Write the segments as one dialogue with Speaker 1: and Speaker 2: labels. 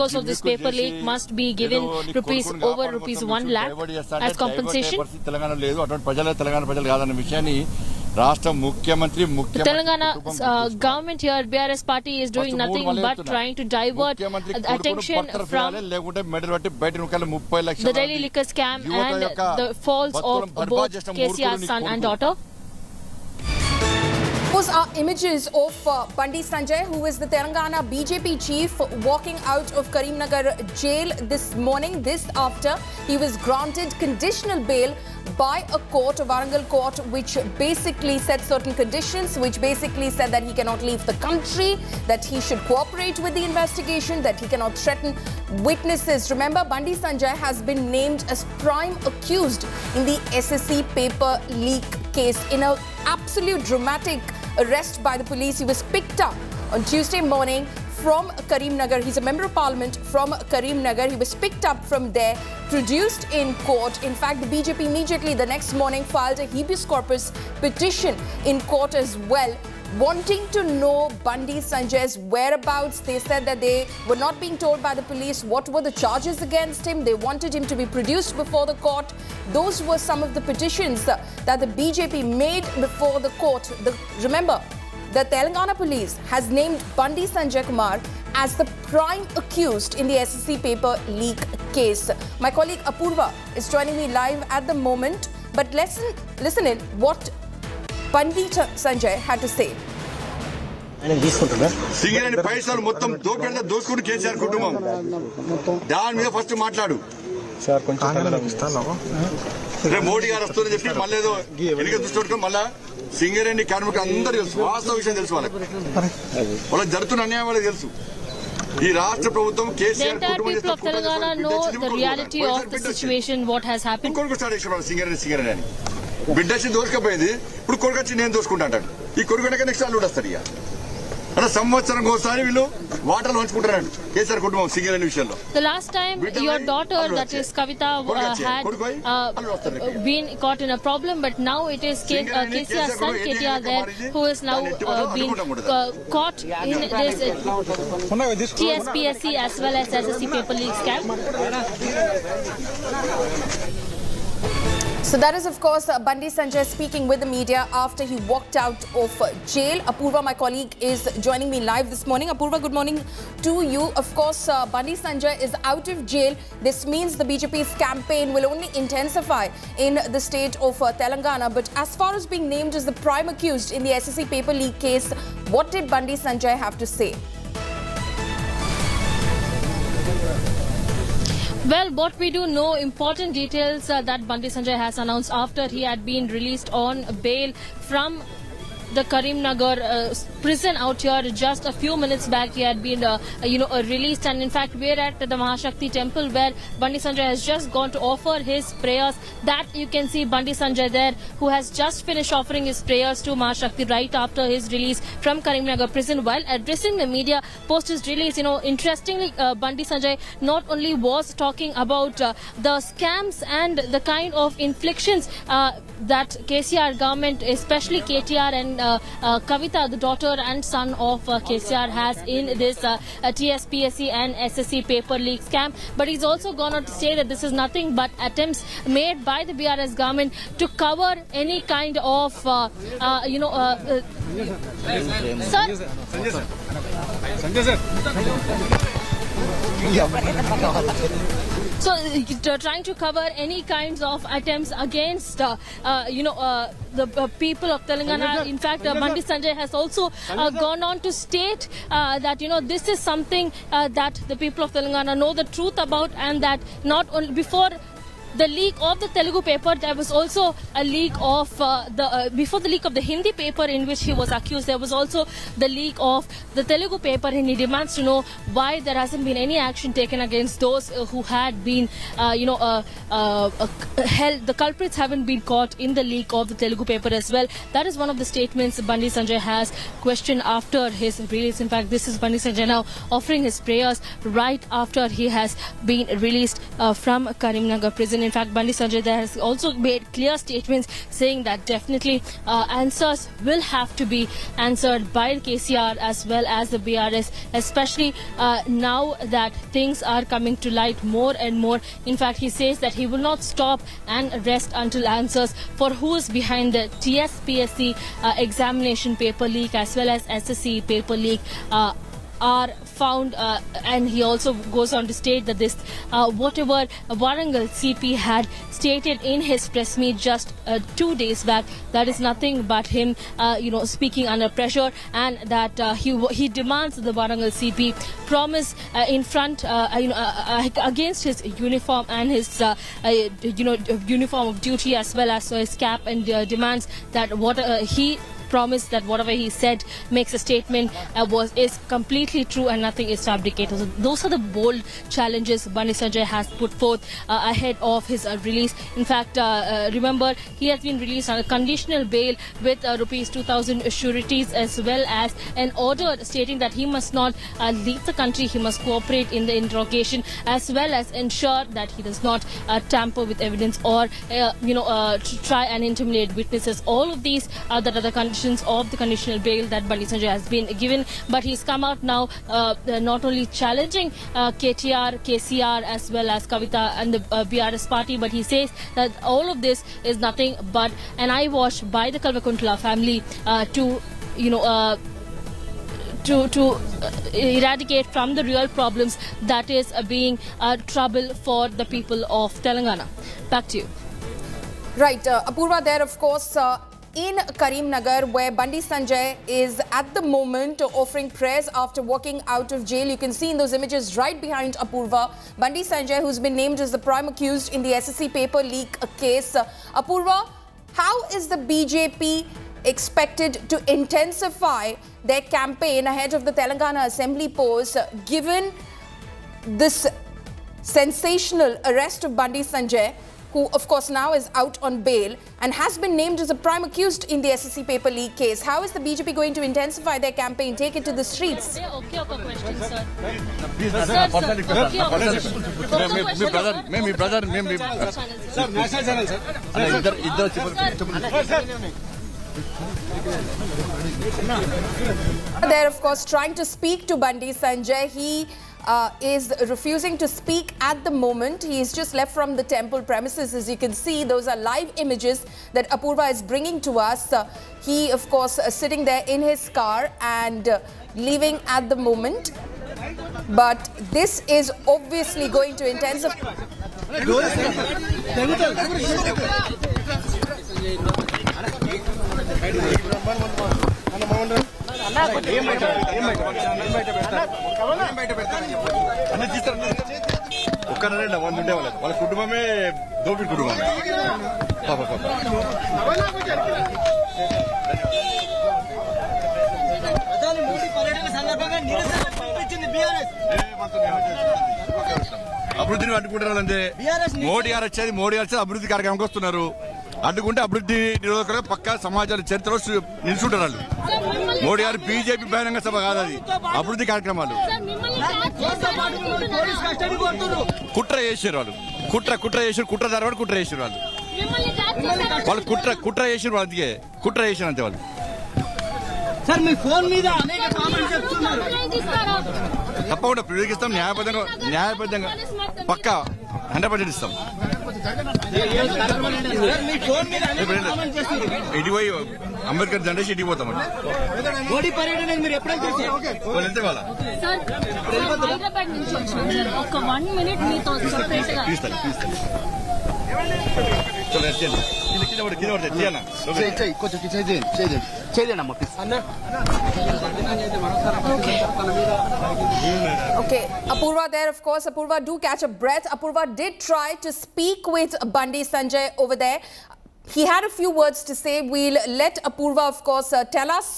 Speaker 1: because of this paper leak must be given over rupees 1 lakh as compensation. The Telangana government here, BRS party, is doing nothing but trying to divert attention from the Delhi liquor scam and the falls of both KCR's son and daughter.
Speaker 2: Those are images of Bandi Sanjay, who is the Telangana BJP chief, walking out of Karimnagar jail this morning. This after he was granted conditional bail by a court, a Warangal court, which basically set certain conditions, which basically said that he cannot leave the country, that he should cooperate with the investigation, that he cannot threaten witnesses. Remember, Bandi Sanjay has been named as prime accused in the SSC paper leak case in an absolute dramatic arrest by the police. He was picked up on Tuesday morning from Karimnagar. He's a member of parliament from Karimnagar. He was picked up from there, produced in court. In fact, the BJP immediately the next morning filed a habeas corpus petition in court as well, wanting to know Bandi Sanjay's whereabouts. They said that they were not being told by the police what were the charges against him. They wanted him to be produced before the court. Those were some of the petitions that the BJP made before the court. Remember, the Telangana police has named Bandi Sanjay Kumar as the prime accused in the SSC paper leak case. My colleague Apurva is joining me live at the moment. But listen in what Bandi Sanjay had to say.
Speaker 3: Singareni పైసలు మొత్తం దోసుకుంటూ కేసీఆర్ కుటుంబం దాని మీద first మాట్లాడు sir. కొంచెం మోడీ గారు వస్తుందని చెప్పి మళ్ళీ ఏదో ఎన్నిక దృష్టి పెట్టుకుని మళ్ళా సింగరేణి కార్మికులు అందరూ తెలుసు, వాస్తవ విషయం తెలుసు వాళ్ళకి జరుగుతున్న అన్యాయం వాళ్ళకి తెలుసు. ఈ రాష్ట్ర ప్రభుత్వం కేసీఆర్ కుటుంబం కొడుకు స్టార్ట్ చేసేవాడు సింగరేణి అని బిడ్డచ్చి దోసుకపోయింది. ఇప్పుడు కొడుకు వచ్చి నేను దోసుకుంటా అంటాడు. ఈ కొడుకు వెనక నెక్స్ట్ అల్లుడు వస్తాడు. ఇక అంటే సంవత్సరం ఒకసారి వీళ్ళు వాటర్లు పంచుకుంటారు కేసీఆర్ కుటుంబం సింగరేణి విషయంలో.
Speaker 1: The last time your daughter, that is Kavita, had been caught in a problem, but now it is KCR's son KTR there who is now been caught in this TSPSC as well as SSC paper leak scam.
Speaker 2: So that is, of course, Bandi Sanjay speaking with the media after he walked out of jail. Apurva, my colleague, is joining me live this morning. Apurva, good morning to you. Of course, Bandi Sanjay is out of jail. This means the BJP's campaign will only intensify in the state of Telangana. But as far as being named as the prime accused in the SSC paper leak case, what did Bandi Sanjay have to say?
Speaker 1: Well, what we do know, important details that Bandi Sanjay has announced after he had been released on bail from the Karimnagar prison out here just a few minutes back. He had been released, and in fact we're at the Mahashakti temple where Bandi Sanjay has just gone to offer his prayers. That you can see Bandi Sanjay there, who has just finished offering his prayers to Mahashakti right after his release from Karimnagar prison. While addressing the media post his release, interestingly, Bandi Sanjay not only was talking about the scams and the kind of inflictions that KCR government, especially KTR and Kavita, the daughter and son of KCR, has in this TSPSC and SSC paper leak scam. But he's also gone on to say that this is nothing but attempts made by the BRS government to cover any kind of, So trying to cover any kinds of attempts against the people of Telangana. In fact, Bandi Sanjay has also gone on to state that this is something that the people of Telangana know the truth about, and that not only before the leak of the Telugu paper, there was also a leak of before the leak of the Hindi paper in which he was accused, there was also the leak of the Telugu paper, and he demands to know why there hasn't been any action taken against those who had been held. The culprits haven't been caught in the leak of the Telugu paper as well. That is one of the statements Bandi Sanjay has questioned after his release. In fact, this is Bandi Sanjay now offering his prayers right after he has been released from Karimnagar prison. in fact, Bandi Sanjay there has also made clear statements saying that definitely answers will have to be answered by KCR as well as the BRS, especially now that things are coming to light more and more. In fact, he says that he will not stop and rest until answers for who is behind the TSPSC examination paper leak as well as SSC paper leak are found, and he also goes on to state that this whatever Warangal CP had stated in his press meet just 2 days back, that is nothing but him speaking under pressure, and that he demands the Warangal CP promise in front against his uniform and his uniform of duty as well as his cap, and demands that what he promised that whatever he said makes a statement is completely true and nothing is fabricated. So those are the bold challenges Bandi Sanjay has put forth ahead of his release. In fact, remember, he has been released on a conditional bail with rupees 2,000 sureties as well as an order stating that he must not leave the country. He must cooperate in the interrogation as well as ensure that he does not tamper with evidence or try and intimidate witnesses. All of these are the other conditions of the conditional bail that Bandi Sanjay has been given, but he's come out now not only challenging KCR as well as Kavita and the BRS party, but he says that all of this is nothing but an eyewash by the Kalvakuntla family to eradicate from the real problems that is being trouble for the people of Telangana. Back to you.
Speaker 2: Right, Apurva there, of course, in Karimnagar, where Bandi Sanjay is at the moment offering prayers after walking out of jail. You can see in those images right behind Apurva, Bandi Sanjay, who's been named as the prime accused in the SSC paper leak case. Apurva, how is the BJP expected to intensify their campaign ahead of the Telangana Assembly polls, given this sensational arrest of Bandi Sanjay, who of course now is out on bail and has been named as a prime accused in the SSC paper leak case? How is the BJP going to intensify their campaign, take it to the streets? They're of course trying to speak to Bandi Sanjay. He is refusing to speak at the moment. He is just left from the temple premises. As you can see, those are live images that Apurva is bringing to us. He, of course, sitting there in his car and leaving at the moment. But this is obviously going to intensify.
Speaker 3: వాళ్ళ కుటుంబమే దోపిడి కుటుంబమే అభివృద్ధిని అడ్డుకుంటున్నారు అంతే. మోడీ గారు వచ్చేది అభివృద్ధి కార్యక్రమంకి వస్తున్నారు. అడ్డుకుంటే అభివృద్ధి నిరోధకులుగా పక్కా సమాజాల చరిత్రలో నిలుచుంటారు వాళ్ళు. మోడీ గారు బీజేపీ బహిరంగ సభ కాదు, అది అభివృద్ధి కార్యక్రమాలు. కుట్ర చేసారు వాళ్ళు, కుట్ర చేసారు, కుట్ర తర్వాత కుట్ర చేసారు వాళ్ళు. వాళ్ళు కుట్ర చేసారు వాళ్ళు, అందుకే కుట్ర చేసారు అంతే వాళ్ళు. తప్పకుండా ప్రయోగిస్తాం, న్యాయబద్ధంగా పక్కా 100% ఇస్తాం. ఇటు పోయి అంబేద్కర్ జనరేషన్ ఇటు పోతామండి.
Speaker 2: Okay, Apurva there, of course. Apurva, do catch a breath. Apurva did try to speak with Bandi Sanjay over there. He had a few words to say. We'll let Apurva, of course, tell us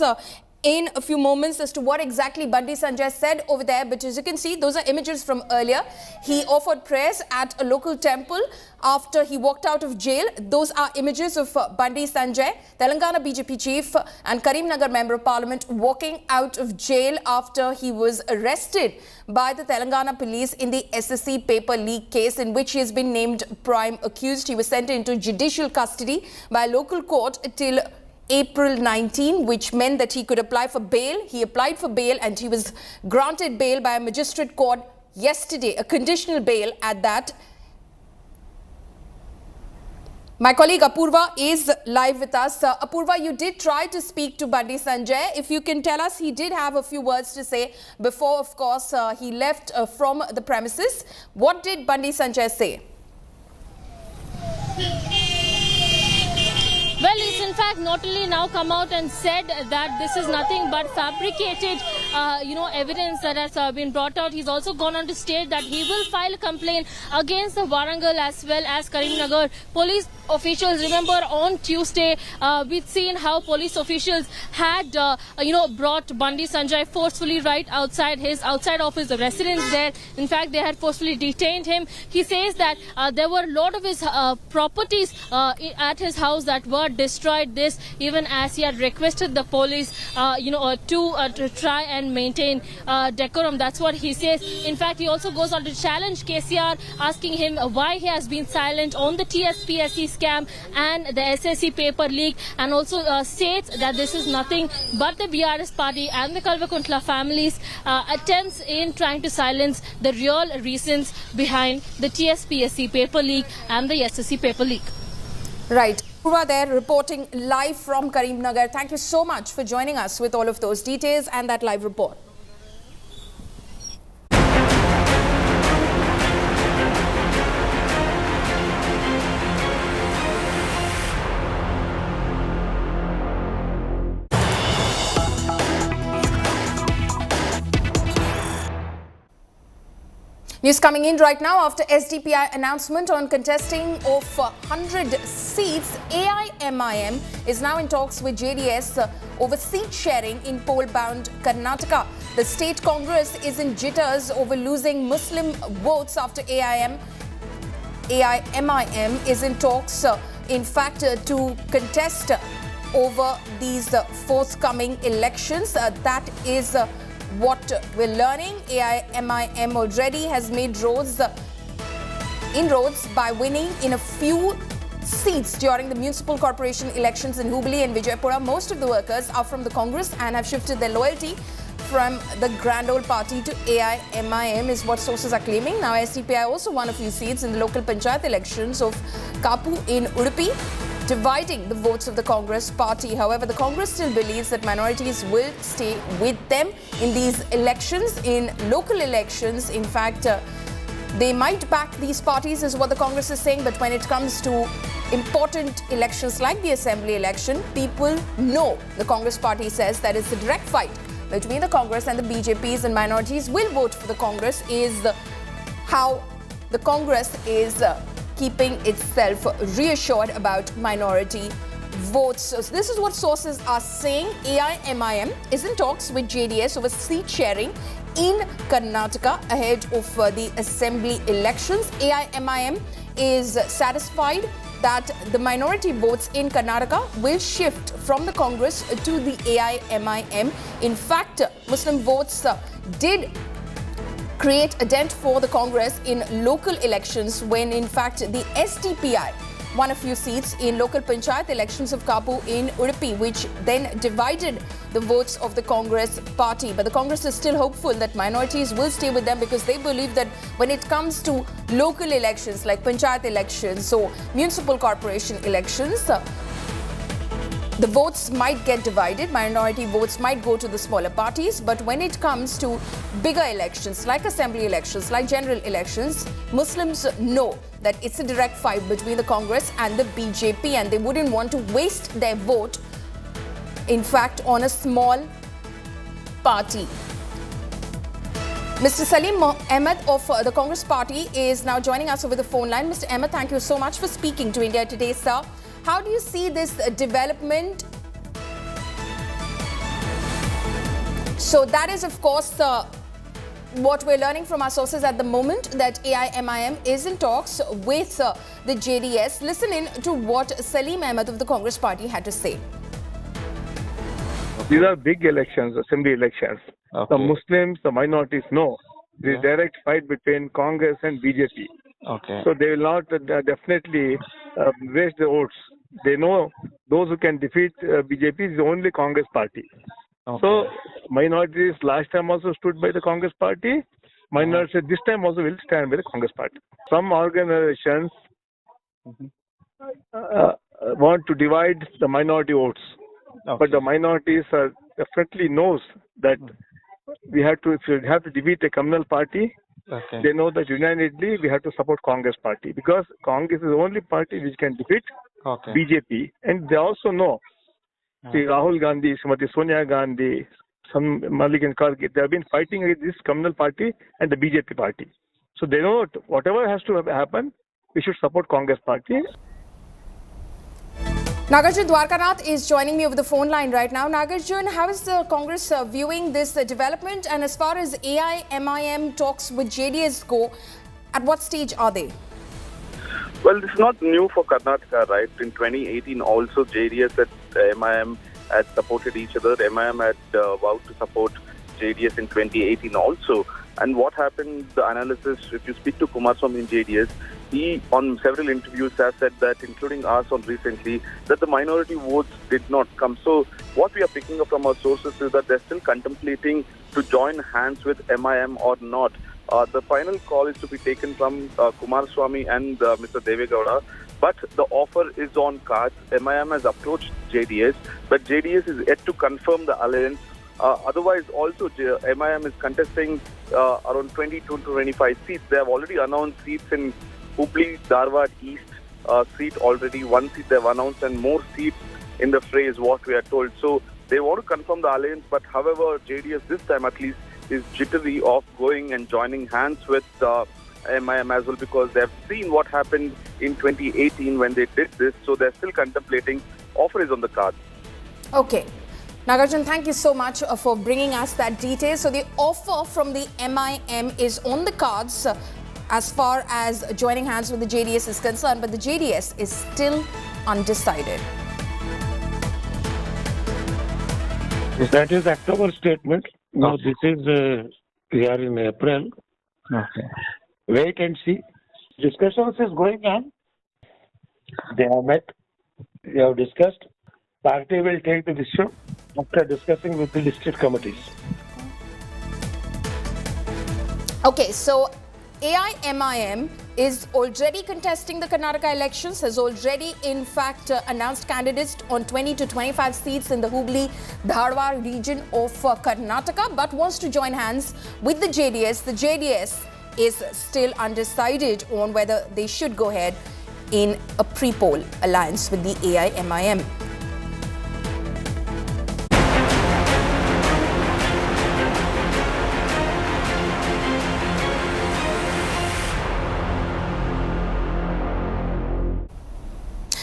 Speaker 2: in a few moments as to what exactly Bandi Sanjay said over there. But as you can see, those are images from earlier. He offered prayers at a local temple after he walked out of jail. Those are images of Bandi Sanjay, Telangana BJP chief and Karimnagar member of parliament, walking out of jail after he was arrested by the Telangana police in the SSC paper leak case, in which he has been named prime accused. He was sent into judicial custody by a local court till April 19, which meant that he could apply for bail. He applied for bail and he was granted bail by a magistrate court yesterday, a conditional bail at that. My colleague Apurva is live with us. Apurva, you did try to speak to Bandi Sanjay. If you can tell us, he did have a few words to say before, of course, he left from the premises. What did Bandi Sanjay say?
Speaker 1: Well, he's in fact not only now come out and said that this is nothing but fabricated, evidence that has been brought out. He's also gone on to state that he will file a complaint against the Warangal as well as Karimnagar police officials. Remember, on Tuesday, we'd seen how police officials had, brought Bandi Sanjay forcefully right outside of his residence there. In fact, they had forcefully detained him. He says that there were a lot of his properties at his house that were destroyed. This even as he had requested the police, to try and maintain decorum. That's what he says. In fact, he also goes on to challenge KCR, asking him why he has been silent on the TSPSC scam and the SSC paper leak, and also states that this is nothing but the BRS party and the Kalvakuntla families' attempts in trying to silence the real reasons behind the TSPSC paper leak and the SSC paper leak.
Speaker 2: Right. Purva there reporting live from Karimnagar. Thank you so much for joining us with all of those details and that live report. News coming in right now after SDPI announcement on contesting of 100 seats. AIMIM is now in talks with JDS over seat sharing in poll-bound Karnataka. The state Congress is in jitters over losing Muslim votes after AIMIM is in talks, in fact, to contest over these forthcoming elections. That is what we're learning. AIMIM already has made inroads by winning in a few seats during the municipal corporation elections in Hubli and Vijaypura. Most of the workers are from the Congress and have shifted their loyalty from the grand old party to AIMIM is what sources are claiming. Now, SDPI also won a few seats in the local panchayat elections of Kapu in Udupi, dividing the votes of the Congress party. However, the Congress still believes that minorities will stay with them in these elections, in local elections. In fact, they might back these parties is what the Congress is saying, but when it comes to important elections like the assembly election, people know, the Congress party says, that it's a direct fight between the Congress and the BJPs, and minorities will vote for the Congress is how the Congress is keeping itself reassured about minority votes. So this is what sources are saying. AIMIM is in talks with JDS over seat sharing in Karnataka ahead of the assembly elections. AIMIM is satisfied that the minority votes in Karnataka will shift from the Congress to the AIMIM. In fact, Muslim votes did create a dent for the Congress in local elections when, in fact, the SDPI won a few seats in local panchayat elections of Kapu in Udupi, which then divided the votes of the Congress party. But the Congress is still hopeful that minorities will stay with them because they believe that when it comes to local elections like panchayat elections or municipal corporation elections, the votes might get divided, minority votes might go to the smaller parties, but when it comes to bigger elections like assembly elections, like general elections, Muslims know that it's a direct fight between the Congress and the BJP and they wouldn't want to waste their vote, in fact, on a small party. Mr. Salim Ahmed of the Congress party is now joining us over the phone line. Mr. Ahmed, thank you so much for speaking to India Today, sir. How do you see this development? So that is, of course, what we're learning from our sources at the moment, that AIMIM is in talks with the JDS. Listen in to what Salim Ahmed of the Congress party had to say.
Speaker 4: These are big elections, assembly elections.
Speaker 5: Okay.
Speaker 4: The Muslims, the minorities know. There is direct fight between Congress and BJP.
Speaker 5: Okay.
Speaker 4: So they will not definitely waste the votes. They know those who can defeat BJP is only Congress party.
Speaker 5: Okay.
Speaker 4: So minorities last time also stood by the Congress party. Minorities this time also will stand by the Congress party. Some organizations want to divide the minority votes.
Speaker 5: Okay.
Speaker 4: But the minorities are definitely knows that we have to, if you have to defeat a communal party,
Speaker 5: Okay.
Speaker 4: they know that unanimously we have to support Congress party, because Congress is the only party which can defeat
Speaker 5: Okay.
Speaker 4: BJP. And they also know, see, Rahul Gandhi, Srimati Sonia Gandhi, some Mallikarjun Kharge, they have been fighting against this communal party and the BJP party. So they know whatever has to happen, we should support Congress party.
Speaker 2: Nagarjun Dwarkanath is joining me over the phone line right now. Nagarjun, how is the Congress viewing this development? And as far as AIMIM talks with JDS go, at what stage are they?
Speaker 6: Well, this is not new for Karnataka, right? In 2018 also JDS and MIM had supported each other. MIM had vowed to support JDS in 2018 also. And what happened, the analysis, if you speak to Kumaraswamy in JDS, he on several interviews has said that, including arson recently, that the minority votes did not come. So what we are picking up from our sources is that they're still contemplating to join hands with MIM or not. The final call is to be taken from Kumaraswamy and Mr. Devegowda, but the offer is on cards. MIM has approached JDS, but JDS is yet to confirm the alliance. Otherwise, also MIM is contesting around 22 to 25 seats. They have already announced seats in Hubli, Dharwad East seat already. One seat they have announced, and more seats in the fray is what we are told. So they want to confirm the alliance, but however, JDS this time at least is jittery of going and joining hands with MIM as well, because they have seen what happened in 2018 when they did this. So they're still contemplating. Offer is on the cards.
Speaker 2: Okay. Nagarjun, thank you so much for bringing us that detail. So the offer from the MIM is on the cards as far as joining hands with the JDS is concerned, but the JDS is still undecided.
Speaker 7: That is October statement. Now this is, we are in April.
Speaker 5: Okay.
Speaker 7: Wait and see. Discussions is going on. They have met. We have discussed. Party will take the decision after discussing with the district committees.
Speaker 2: Okay, so AIMIM is already contesting the Karnataka elections, has already in fact announced candidates on 20 to 25 seats in the Hubli-Dharwad region of Karnataka, but wants to join hands with the JDS. The JDS is still undecided on whether they should go ahead in a pre-poll alliance with the AIMIM.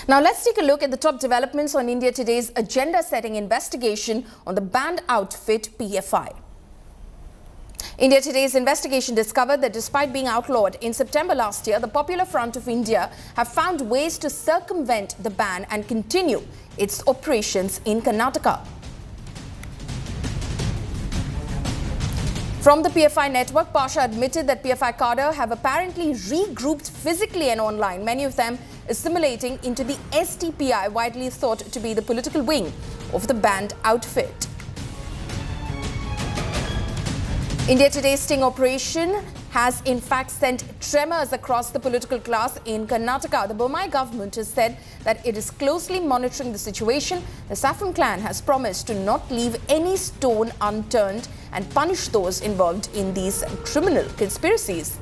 Speaker 2: Now let's take a look at the top developments on India Today's agenda-setting investigation on the banned outfit PFI. India Today's investigation discovered that despite being outlawed in September last year, the Popular Front of India have found ways to circumvent the ban and continue its operations in Karnataka. From the PFI network, Pasha admitted that PFI cadre have apparently regrouped physically and online, many of them assimilating into the SDPI, widely thought to be the political wing of the banned outfit. India Today's sting operation has in fact sent tremors across the political class in Karnataka. The Bommai government has said that it is closely monitoring the situation. The Saffron clan has promised to not leave any stone unturned and punish those involved in these criminal conspiracies.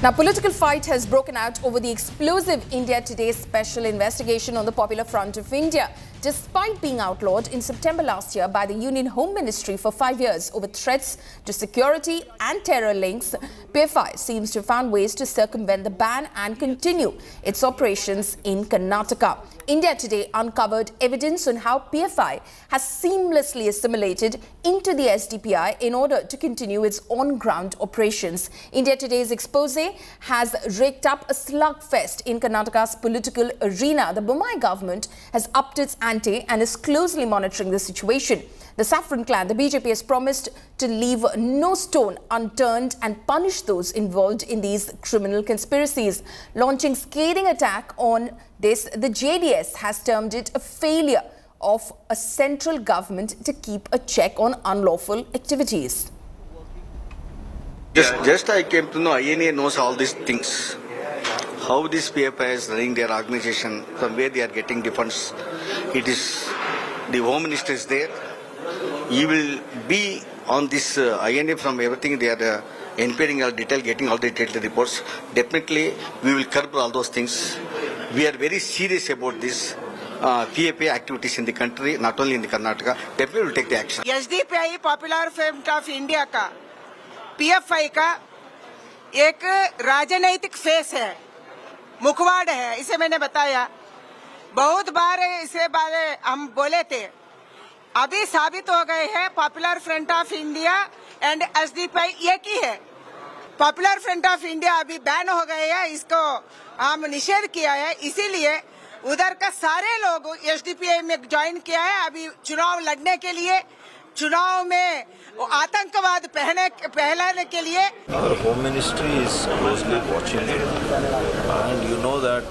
Speaker 2: Now, political fight has broken out over the explosive India Today special investigation on the Popular Front of India. Despite being outlawed in September last year by the Union Home Ministry for 5 years over threats to security and terror links, PFI seems to have found ways to circumvent the ban and continue its operations in Karnataka. India Today uncovered evidence on how PFI has seamlessly assimilated into the SDPI in order to continue its on-ground operations. India Today's expose has raked up a slugfest in Karnataka's political arena. The Bommai government has upped its ante and is closely monitoring the situation. The Saffron clan, the BJP, has promised to leave no stone unturned and punish those involved in these criminal conspiracies. Launching scathing attack on this, the JDS has termed it a failure of a central government to keep a check on unlawful activities.
Speaker 5: Just I came to know INA knows all these things. How this PFI is running their organization, from where they are getting the funds. It is the Home Minister is there. He will be on this INA from everything they are inquiring all detail, getting all the detailed reports. Definitely, we will curb all those things. We are very serious about this PFI activities in the country, not only in the Karnataka. Definitely, we will take the action.
Speaker 8: SDPI Popular Front of India का PFI का एक राजनीतिक face है, मुखवाड़ है. इसे मैंने बताया बहुत बार, इसे बारे हम बोले थे. अभी साबित हो गए हैं popular Front of India and SDPI एक ही है. पॉपुलर फ्रंट ऑफ इंडिया अभी बैन हो गए हैं, इसको हम निषेध किया है. इसीलिए उधर का सारे लोग एसडीपीआई में ज्वाइन किया है. अभी चुनाव लड़ने के लिए, चुनाव में आतंकवाद फैलाने के लिए.
Speaker 9: Our Home Ministry is closely watching it, and you know that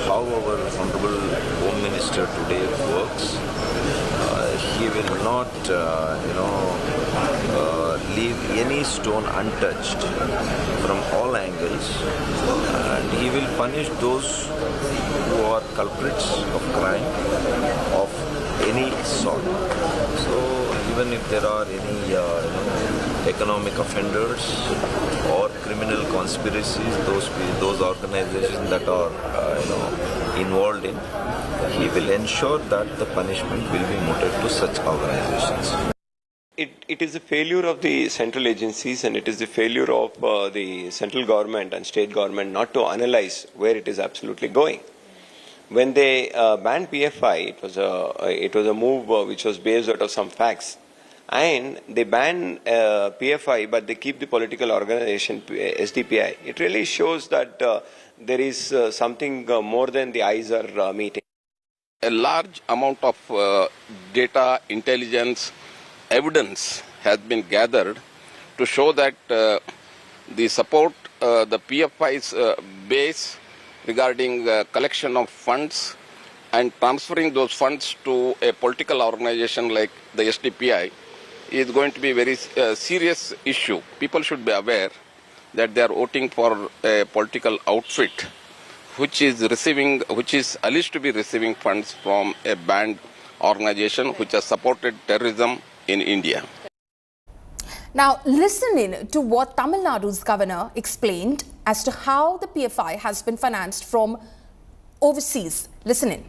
Speaker 9: how our Honorable Home Minister today works. He will not, leave any stone untouched from all angles, and he will punish those who are culprits of crime of any sort. So even if there are any economic offenders or criminal conspiracies, those organizations that are involved in, he will ensure that the punishment will be meted to such organizations.
Speaker 10: It is a failure of the central agencies, and it is the failure of the central government and state government not to analyze where it is absolutely going. When they banned PFI, it was a move which was based out of some facts, and they ban PFI, but they keep the political organization SDPI. It really shows that there is something more than the eyes are meeting.
Speaker 11: A large amount of data, intelligence, evidence has been gathered to show that the support, the PFI's base regarding collection of funds and transferring those funds to a political organization like the SDPI is going to be a very serious issue. People should be aware that they are voting for a political outfit which is alleged to be receiving funds from a banned organization which has supported terrorism in India.
Speaker 2: Now, listen in to what Tamil Nadu's governor explained as to how the PFI has been financed from overseas. Listen in.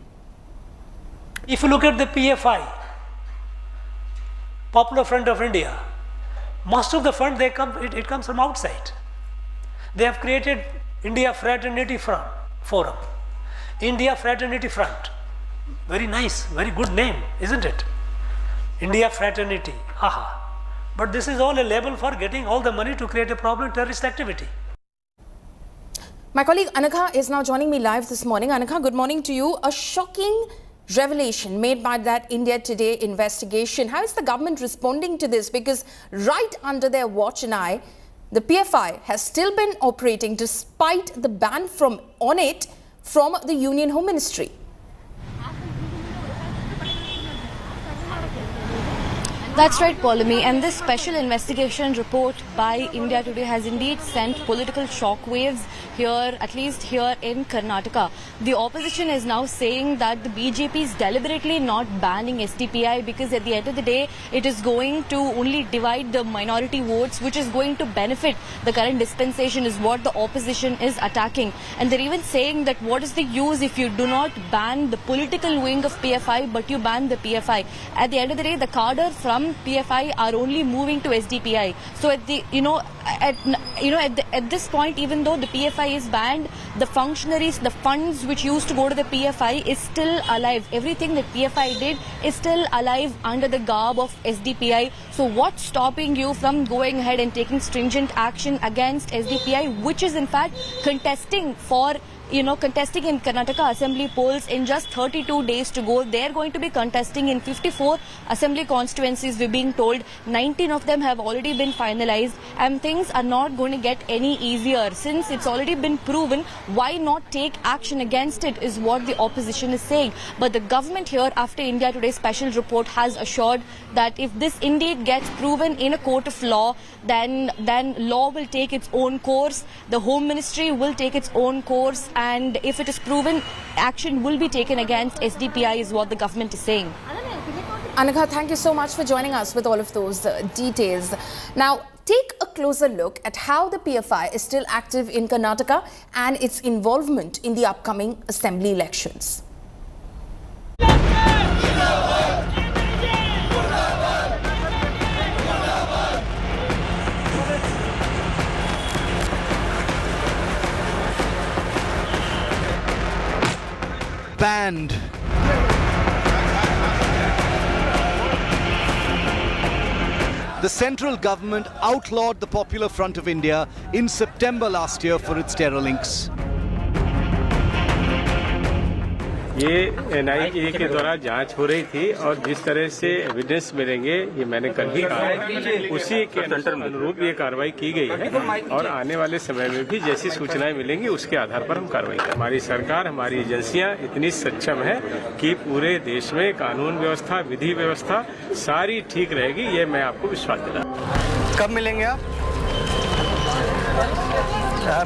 Speaker 12: If you look at the PFI, Popular Front of India, most of the fund it comes from outside. They have created India Fraternity Forum, India Fraternity Front. Very nice, very good name, isn't it? India Fraternity, haha. But this is all a label for getting all the money to create a problem, terrorist activity.
Speaker 2: My colleague Anagha is now joining me live this morning. Anagha, good morning to you. A shocking revelation made by that India Today investigation. How is the government responding to this? Because right under their watch and eye, the PFI has still been operating despite the ban on it from the Union Home Ministry.
Speaker 13: That's right, Paulami, and this special investigation report by India Today has indeed sent political shockwaves here, at least here in Karnataka. The opposition is now saying that the BJP is deliberately not banning SDPI because at the end of the day, it is going to only divide the minority votes, which is going to benefit the current dispensation, is what the opposition is attacking. And they're even saying that what is the use if you do not ban the political wing of PFI, but you ban the PFI. At the end of the day, the cadre from from PFI are only moving to SDPI. So at the at this point, even though the PFI is banned, the functionaries, the funds which used to go to the PFI is still alive. Everything that PFI did is still alive under the garb of SDPI. So what's stopping you from going ahead and taking stringent action against SDPI, which is in fact contesting in Karnataka assembly polls in just 32 days to go? They're going to be contesting in 54 assembly constituencies. We're being told 19 of them have already been finalized, and things are not going to get any easier. Since it's already been proven, why not take action against it is what the opposition is saying. But the government here, after India Today's special report, has assured that if this indeed gets proven in a court of law, then law will take its own course, the Home Ministry will take its own course, and if it is proven, action will be taken against SDPI is what the government is saying.
Speaker 2: Anagha, thank you so much for joining us with all of those details. Now, take a closer look at how the PFI is still active in Karnataka and its involvement in the upcoming assembly elections.
Speaker 14: Banned. The central government outlawed the Popular Front of India in September last year for its terror links.
Speaker 15: ये NIA के द्वारा जांच हो रही थी और जिस तरह से एविडेंस मिलेंगे, ये मैंने कल ही कहा, उसी के अनुरूप ये कार्रवाई की गई है और आने वाले समय में भी जैसी सूचनाएं मिलेंगी उसके आधार पर हम कार्रवाई करेंगे। हमारी सरकार, हमारी एजेंसियां इतनी सक्षम है कि पूरे देश में कानून व्यवस्था, विधि व्यवस्था सारी ठीक रहेगी, ये मैं आपको विश्वास दिलाता।
Speaker 16: कब मिलेंगे आप?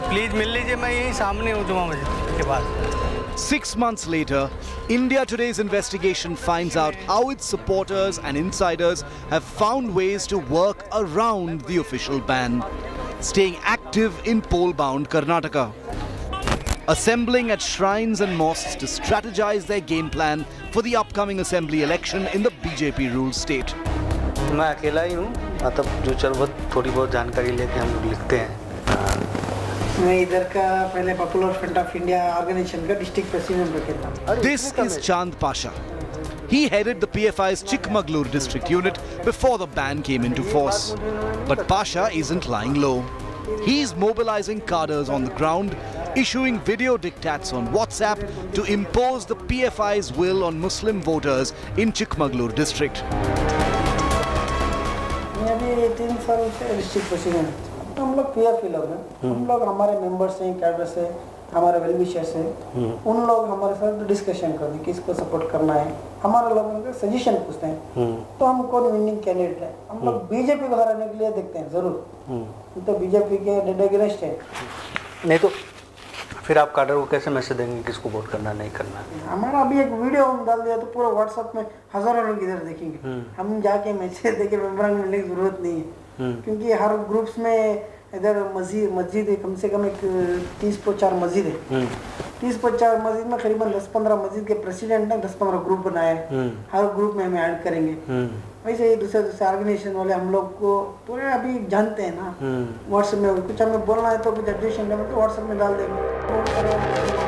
Speaker 16: प्लीज मिल लीजिए, मैं यही सामने हूँ जुमा मस्जिद के पास।
Speaker 14: 6 months later, India Today's investigation finds out how its supporters and insiders have found ways to work around the official ban, staying active in poll-bound Karnataka, assembling at shrines and mosques to strategize their game plan for the upcoming assembly election in the BJP-ruled state.
Speaker 16: मैं अकेला ही हूँ, मतलब जो थोड़ी बहुत जानकारी लेके हम लोग लिखते हैं। मैं इधर का पहले Popular Front of India organisation का डिस्ट्रिक्ट प्रेसिडेंट रखा था।
Speaker 14: This is Chand Pasha. He headed the PFI's Chikmagalur district unit before the ban came into force. But Pasha isn't lying low. He's mobilizing cadres on the ground, issuing video diktats on WhatsApp to impose the PFI's will on Muslim voters in Chikmagalur district.
Speaker 17: मैं अभी 3 साल से district president, हम लोग PFI लोग हैं, हम लोग हमारे मेंबर्स हैं, कैडर्स हैं, हमारे वेल विशर्स हैं, उन लोग हमारे साथ डिस्कशन करते हैं किसको सपोर्ट करना है, हमारे लोगों के सजेशन पूछते हैं, तो हम कौन विनिंग कैंडिडेट है, हम लोग बीजेपी को हराने के लिए देखते हैं जरूर, तो बीजेपी के डेड अगेंस्ट है।
Speaker 16: नहीं तो फिर आप कार्डर को कैसे मैसेज देंगे किसको वोट करना नहीं करना?
Speaker 17: हमारा अभी एक वीडियो हम डाल दिया तो पूरा व्हाट्सएप में हजारों लोग इधर देखेंगे, हम जाके मैसेज देके मेंबर मिलने की जरूरत नहीं है, क्योंकि हर ग्रुप्स में इधर मस्जिद है, कम से कम एक 30-50 मस्जिद है, 30-50 मस्जिद में करीबन 10-15 मस्जिद के प्रेसिडेंट ने 10-15 ग्रुप बनाए, हर ग्रुप में हमें ऐड करेंगे। वैसे ही दूसरे ऑर्गेनाइजेशन वाले हम लोग को पूरे अभी जानते हैं ना, व्हाट्सएप में कुछ हमें बोलना है तो कुछ एडिशन करना तो व्हाट्सएप में डाल देंगे।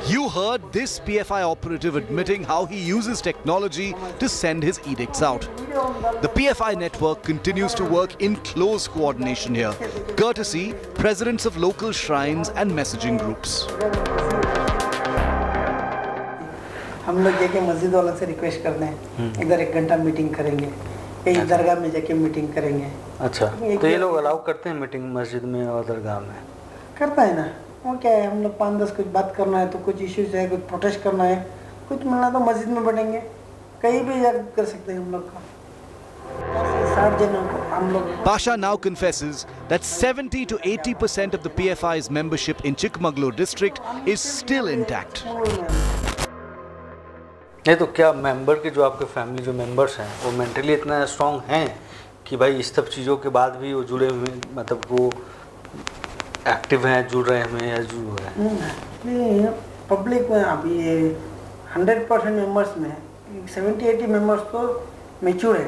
Speaker 14: You heard this PFI operative admitting how he uses technology to send his edicts out. The PFI network continues to work in close coordination here, courtesy presidents of local shrines and messaging groups.
Speaker 17: हम लोग जाके मस्जिद वालों से request करते हैं, इधर 1 घंटा मीटिंग करेंगे, कहीं दरगाह में जाके मीटिंग करेंगे।
Speaker 16: अच्छा, तो ये लोग अलाउ करते हैं मीटिंग मस्जिद में और दरगाह में?
Speaker 17: करता है ना, वो क्या है, हम लोग 5-10 कुछ बात करना है तो कुछ इश्यूज है, कुछ प्रोटेस्ट करना है, कुछ मिलना तो मस्जिद में बैठेंगे, कहीं भी जा कर सकते हैं हम लोग का।
Speaker 14: Pasha now confesses that 70 to 80% of the PFI's membership in Chikmagalur district is still intact.
Speaker 16: नहीं तो क्या मेंबर के जो आपके फैमिली जो मेंबर्स हैं वो मेंटली इतना स्ट्रांग हैं कि भाई इस सब चीज़ों के बाद भी वो जुड़े हुए, मतलब वो एक्टिव हैं, जुड़ रहे हैं या जुड़ रहे हैं?
Speaker 17: पब्लिक में अभी 100% मेंबर्स में 70-80 मेंबर्स तो मेच्योर है,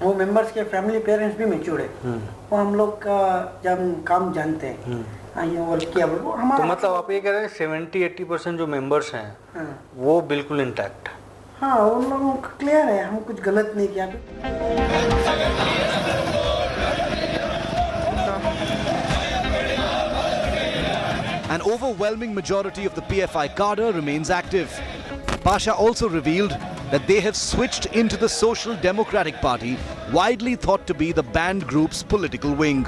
Speaker 17: वो मेंबर्स के फैमिली पेरेंट्स भी मैच्योर है, वो हम लोग का जब काम जानते हैं वर्क किया वो हमारा।
Speaker 16: तो मतलब आप ये कह रहे हैं 70-80% जो मेंबर्स हैं वो बिल्कुल इंटैक्ट।
Speaker 17: हाँ, उन लोगों को क्लियर है, हम कुछ गलत नहीं किया।
Speaker 14: An overwhelming majority of the PFI cadre remains active. Pasha also revealed that they have switched into the Social Democratic Party, widely thought to be the banned group's political wing.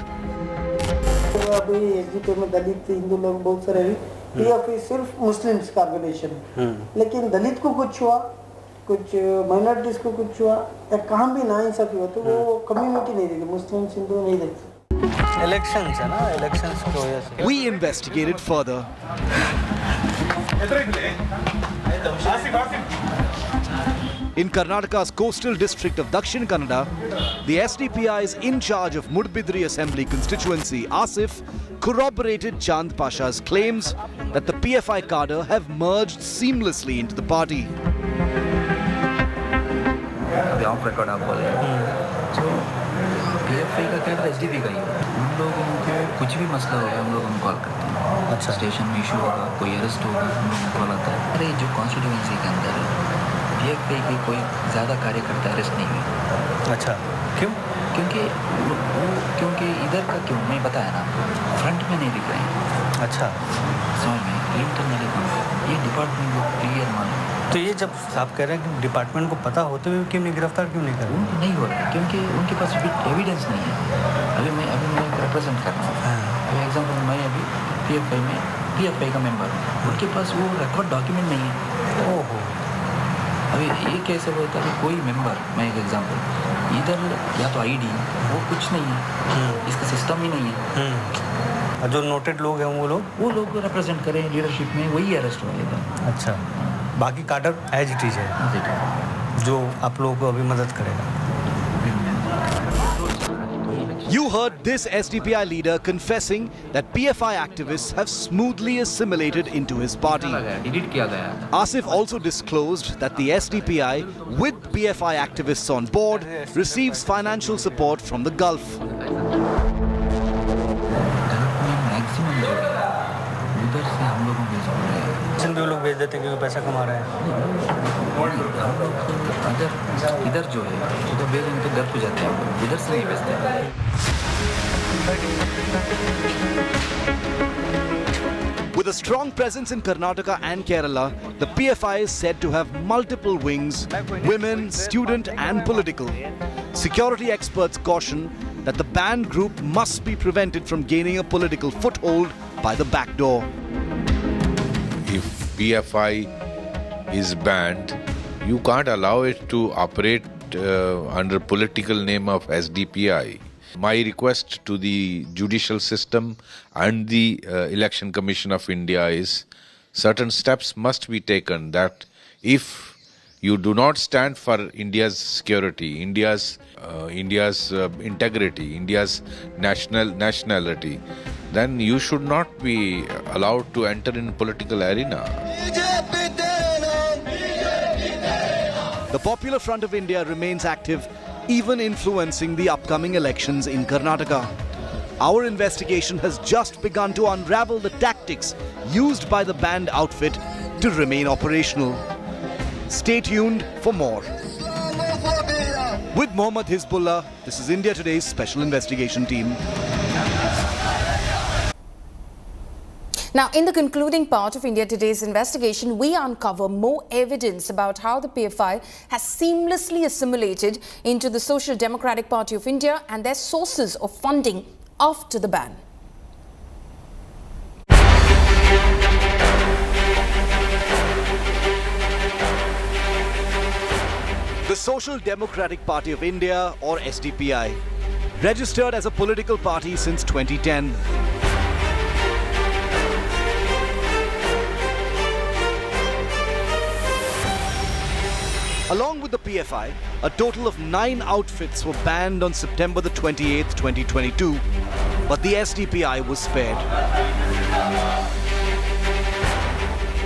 Speaker 17: अभी SDP में दलित हिंदू लोग बहुत सारे हैं, PFI सिर्फ Muslims का organisation है, लेकिन दलित को कुछ हुआ, कुछ माइनॉरिटीज को कुछ हुआ या कहाँ भी नाइंसाफी हुआ तो वो कम्युनिटी नहीं देगी, मुस्लिम्स हिंदू नहीं देते।
Speaker 16: इलेक्शंस है ना, इलेक्शंस की वजह से।
Speaker 14: We investigated further. In Karnataka's coastal district of Dakshin Kannada, the SDPI's in charge of Mudbidri Assembly constituency, Asif, corroborated Chand Pasha's claims that the PFI cadre have merged seamlessly into the party.
Speaker 18: Of record आप बोले तो PFI का cadre SDP का ही है। हम लोगों को कुछ भी मसला होगा हम लोग उनको कॉल करते हैं। अच्छा, स्टेशन में इशू होगा, कोई अरेस्ट होगा, हम लोग कॉल आता है। अरे जो कॉन्स्टिट्यूएंसी के अंदर है पीएफआई के कोई ज़्यादा कार्यकर्ता अरेस्ट नहीं हुए।
Speaker 16: अच्छा, क्यों?
Speaker 18: क्योंकि इधर का क्यों मैं बताया ना, फ्रंट में नहीं दिख रहे हैं।
Speaker 16: अच्छा,
Speaker 18: समझ में इंटरनली ये डिपार्टमेंट को क्लियर मानो।
Speaker 16: तो ये जब आप कह रहे हैं कि डिपार्टमेंट को पता होते हुए क्यों नहीं गिरफ्तार क्यों नहीं कर रहे?
Speaker 18: नहीं हो रहा है क्योंकि उनके पास एविडेंस नहीं है। अभी मैं रिप्रेजेंट कर रहा हूँ। फॉर एग्जाम्पल मैं अभी पीएफआई का मेंबर हूँ, उनके पास वो रिकॉर्ड डॉक्यूमेंट नहीं है।
Speaker 16: ओहो,
Speaker 18: अभी ये कैसे होता है? कोई मेंबर, मैं एक एग्जाम्पल, इधर या तो आईडी वो कुछ नहीं है, इसका सिस्टम ही नहीं है।
Speaker 16: जो नोटेड लोग हैं वो लोग
Speaker 18: रिप्रेजेंट करें लीडरशिप में, वही अरेस्ट हुआ इधर।
Speaker 16: अच्छा, बाकी कार्डर एज इट इज है जो आप लोगों को अभी मदद करेगा।
Speaker 14: You heard this SDPI leader confessing that PFI activists have smoothly assimilated into his party. Asif also disclosed that the SDPI, with PFI activists on board, receives financial support from the Gulf.
Speaker 16: भी लोग भेज देते क्योंकि पैसा कमा रहे हैं।
Speaker 18: इधर जो है उधर भेजने तो डर हो जाते हैं, इधर से नहीं भेजते।
Speaker 14: With a strong presence in Karnataka and Kerala, the PFI is said to have multiple wings: women, student and political. Security experts caution that the banned group must be prevented from gaining a political foothold by the back door.
Speaker 19: If PFI is banned, you can't allow it to operate under political name of SDPI. My request to the judicial system and the Election Commission of India is certain steps must be taken that if you do not stand for India's security, India's integrity, India's nationality, then you should not be allowed to enter in political arena.
Speaker 14: The Popular Front of India remains active, even influencing the upcoming elections in Karnataka. Our investigation has just begun to unravel the tactics used by the banned outfit to remain operational. Stay tuned for more. With Mohammad Hizbullah, this is India Today's Special Investigation Team.
Speaker 2: Now, in the concluding part of India Today's investigation, we uncover more evidence about how the PFI has seamlessly assimilated into the Social Democratic Party of India and their sources of funding after the ban.
Speaker 14: The Social Democratic Party of India, or SDPI, registered as a political party since 2010. Along with the PFI, a total of 9 outfits were banned on September the 28th, 2022, but the SDPI was spared.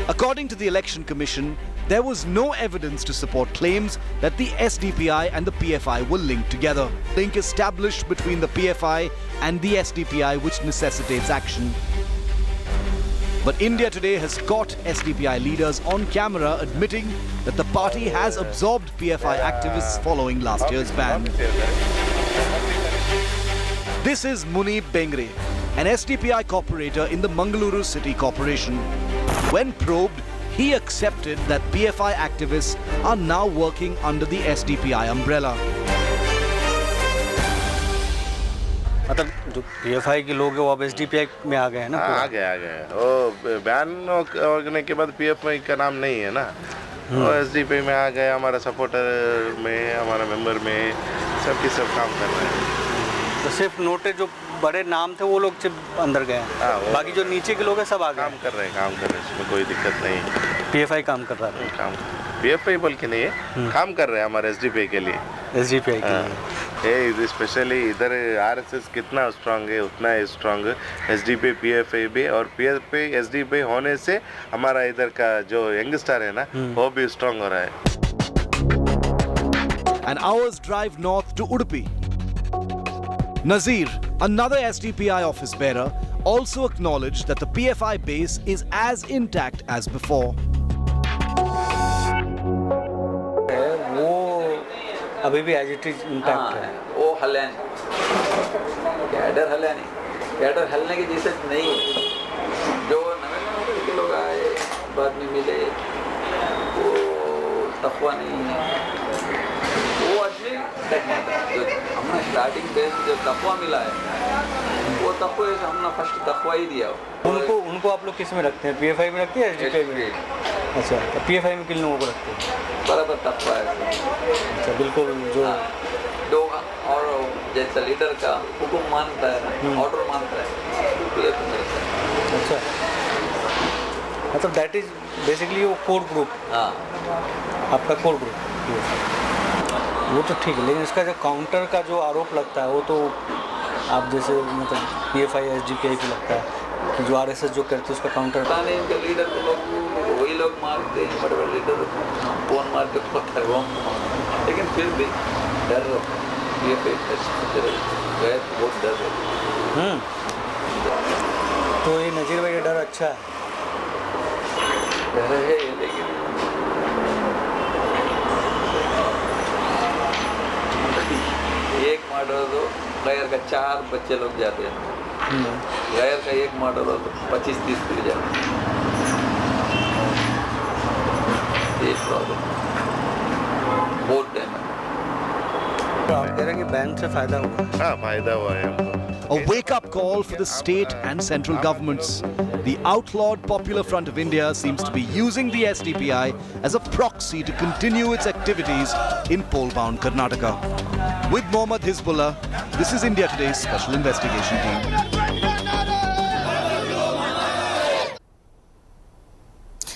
Speaker 14: According to the Election Commission, there was no evidence to support claims that the SDPI and the PFI were linked together. Link established between the PFI and the SDPI which necessitates action. But India Today has caught SDPI leaders on camera admitting that the party has absorbed PFI activists following last year's ban. This is Munib Bengre, an SDPI corporator in the Mangaluru City Corporation. When probed, he accepted that PFI activists are now working under the SDPI umbrella.
Speaker 16: मतलब जो PFI के लोग हैं वो अब SDPI में आ गए हैं ना?
Speaker 20: आ गए वो बैन होने के बाद PFI का नाम नहीं है ना, वो SDPI में आ गए। हमारा सपोर्टर में, हमारा मेंबर में सबके सब काम कर रहे हैं।
Speaker 16: तो सिर्फ नोटे जो बड़े नाम थे वो लोग सिर्फ अंदर गए हैं, बाकी जो नीचे के लोग हैं सब आ गए।
Speaker 20: काम कर रहे हैं, इसमें कोई दिक्कत नहीं।
Speaker 16: PFI काम कर रहा है।
Speaker 20: काम PFI बोल के नहीं है, काम कर रहे हैं हमारे SDPI के लिए।
Speaker 16: SDPI के लिए।
Speaker 20: स्पेशली इधर RSS कितना स्ट्रांग है उतना स्ट्रांग SDPI PFI भी, और PFI SDPI होने से हमारा इधर का जो यंगस्टर है ना वो भी स्ट्रांग हो रहा है।
Speaker 14: An hour's drive north to Udupi. Nazir, another SDPI office bearer, also acknowledged that the PFI base is as intact as before.
Speaker 16: वो अभी भी एज इट इज इंटैक्ट है।
Speaker 21: वो हल्ला नहीं, कैडर हल्ला नहीं, कैडर हलने की जैसे नहीं है। जो नवे के लोग आए बाद में मिले वो तफवा नहीं है, वो आदमी जो हमने स्टार्टिंग बेस जो तफवा मिला है वो तफवे से हमने फर्स्ट तफवा ही दिया।
Speaker 16: उनको आप लोग किस में रखते हैं? PFI में रखते हैं SDPI में? अच्छा, तो PFI में किन लोगों को रखते हैं?
Speaker 21: बराबर तफवा है।
Speaker 16: अच्छा, बिल्कुल
Speaker 21: जो और जैसा लीडर का हुक्म मानता है, ऑर्डर मानता है, PFI में रखता है।
Speaker 16: अच्छा, मतलब दैट इज बेसिकली वो कोर ग्रुप।
Speaker 21: हाँ,
Speaker 16: आपका कोर ग्रुप वो तो ठीक है, लेकिन इसका जो काउंटर का जो आरोप लगता है वो तो आप जैसे मतलब PFI SDPI को लगता है कि जो RSS जो करते हैं उसका काउंटर।
Speaker 21: इनके लीडर को लोग वही लोग मारते हैं, बड़े बड़े लीडर फोन मार के पत्थर वो, लेकिन फिर भी डर PFI बहुत डर है।
Speaker 16: तो ये नजीर भाई का डर अच्छा है।
Speaker 21: डर है लेकिन एक मॉडल तो गैर का 4 बच्चे लोग जाते हैं, गैर का एक मॉडल हो तो 25-30 फिर जाते हैं। ये प्रॉब्लम बहुत टाइम है।
Speaker 16: तो आप कह रहे हैं कि बैन से फायदा हुआ?
Speaker 20: हाँ, फायदा हुआ है हमको।
Speaker 14: A wake-up call for the state and central governments. The outlawed Popular Front of India seems to be using the SDPI as a proxy to continue its activities in poll-bound Karnataka. With Mohammad Hizbullah, this is India Today's Special Investigation Team.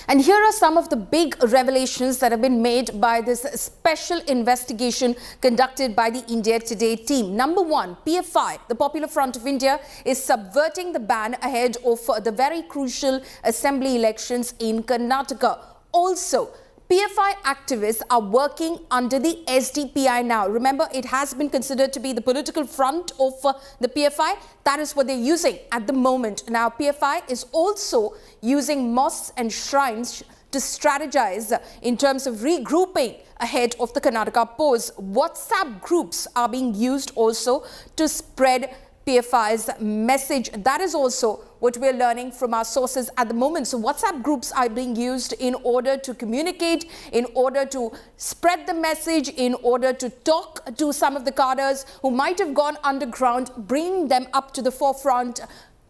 Speaker 2: And here are some of the big revelations that have been made by this special investigation conducted by the India Today team. Number one, PFI, the Popular Front of India, is subverting the ban ahead of the very crucial assembly elections in Karnataka. Also, PFI activists are working under the SDPI now. Remember, it has been considered to be the political front of the PFI. That is what they're using at the moment. Now, PFI is also using mosques and shrines to strategize in terms of regrouping ahead of the Karnataka polls. WhatsApp groups are being used also to spread PFI's message. That is also what we're learning from our sources at the moment. So WhatsApp groups are being used in order to communicate, in order to spread the message, in order to talk to some of the cadres who might have gone underground, bringing them up to the forefront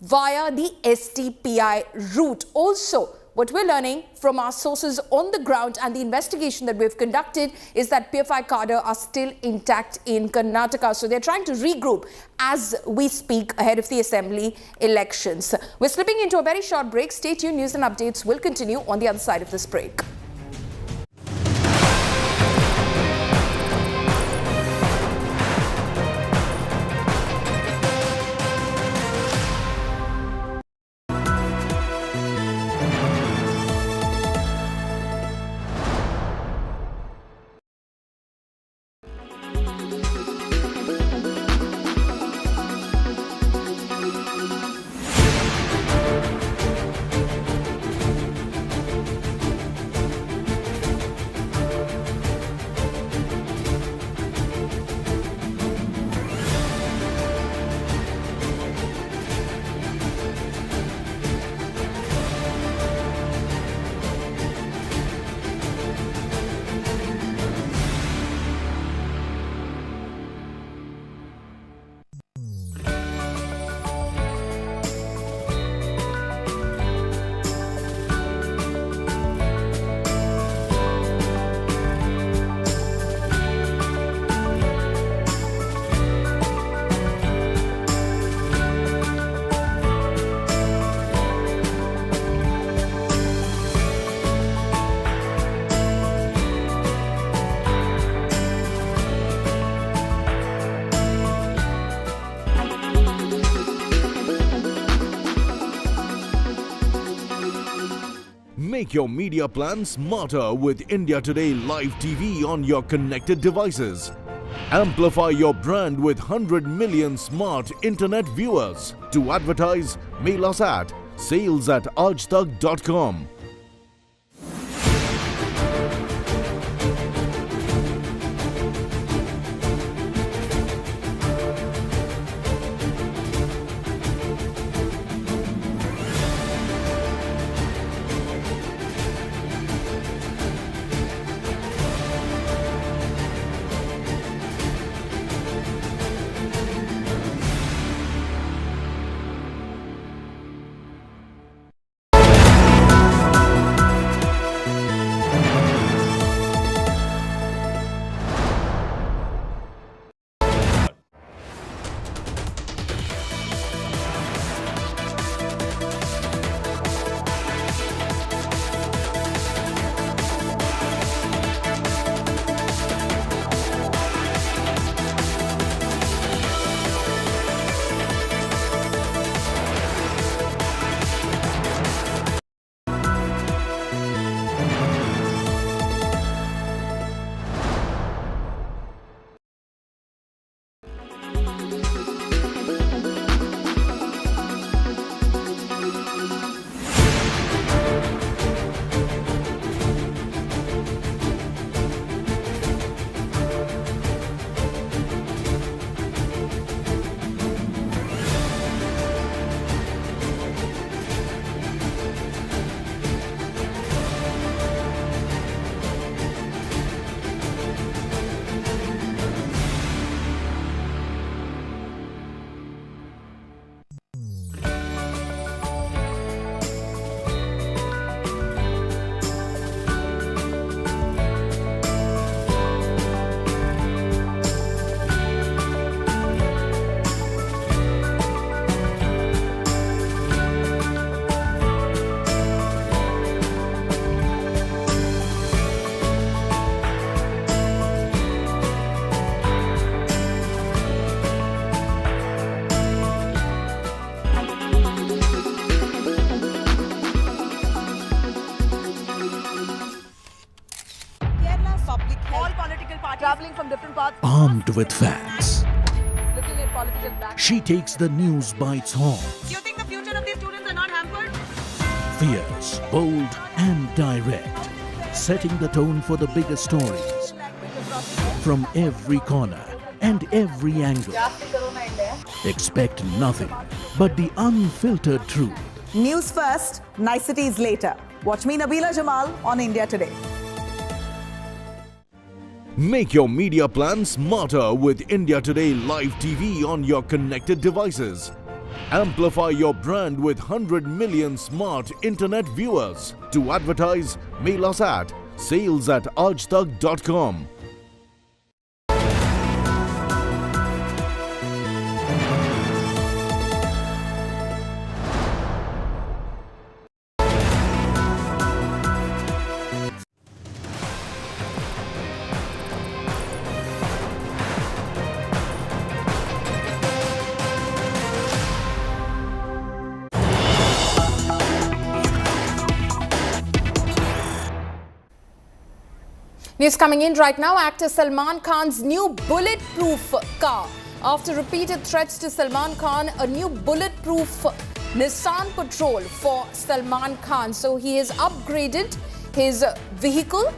Speaker 2: via the SDPI route. Also, what we're learning from our sources on the ground and the investigation that we've conducted is that PFI cadre are still intact in Karnataka. So they're trying to regroup as we speak ahead of the assembly elections. We're slipping into a very short break. Stay tuned. News and updates will continue on the other side of this break.
Speaker 14: Make your media plan smarter with India Today Live TV on your connected devices. Amplify your brand with 100 million smart internet viewers. To advertise, mail us at sales@aajtak.com.
Speaker 3: Armed with facts, she takes the news by its horns.
Speaker 22: Do you think the future of these students are not hampered?
Speaker 3: Fierce, bold and direct, setting the tone for the biggest stories. From every corner and every angle. Expect nothing but the unfiltered truth.
Speaker 23: News first, niceties later. Watch me, Nabila Jamal, on India Today.
Speaker 14: Make your media plan smarter with India Today Live TV on your connected devices. Amplify your brand with 100 million smart internet viewers. To advertise, mail us at sales@aajtak.com.
Speaker 2: News coming in right now. Actor Salman Khan's new bulletproof car. After repeated threats to Salman Khan, a new bulletproof Nissan Patrol for Salman Khan. So he has upgraded his vehicle,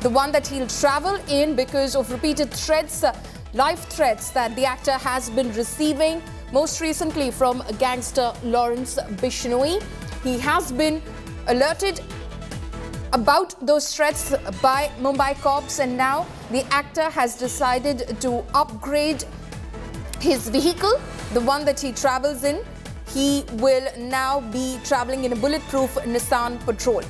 Speaker 2: the one that he'll travel in, because of repeated threats, life threats that the actor has been receiving, most recently from gangster Lawrence Bishnoi. He has been alerted about those threats by Mumbai cops, and now the actor has decided to upgrade his vehicle, the one that he travels in. He will now be traveling in a bulletproof Nissan Patrol.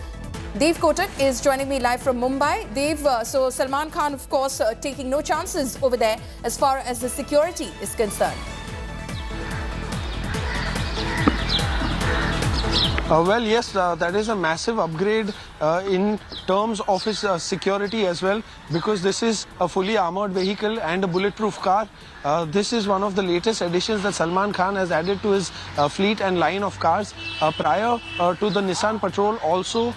Speaker 2: Dev Kotak is joining me live from Mumbai. Dev, so Salman Khan, of course, taking no chances over there as far as the security is concerned.
Speaker 24: Well, yes, that is a massive upgrade in terms of his security as well, because this is a fully armored vehicle and a bulletproof car. This is one of the latest additions that Salman Khan has added to his fleet and line of cars. Prior to the Nissan Patrol, also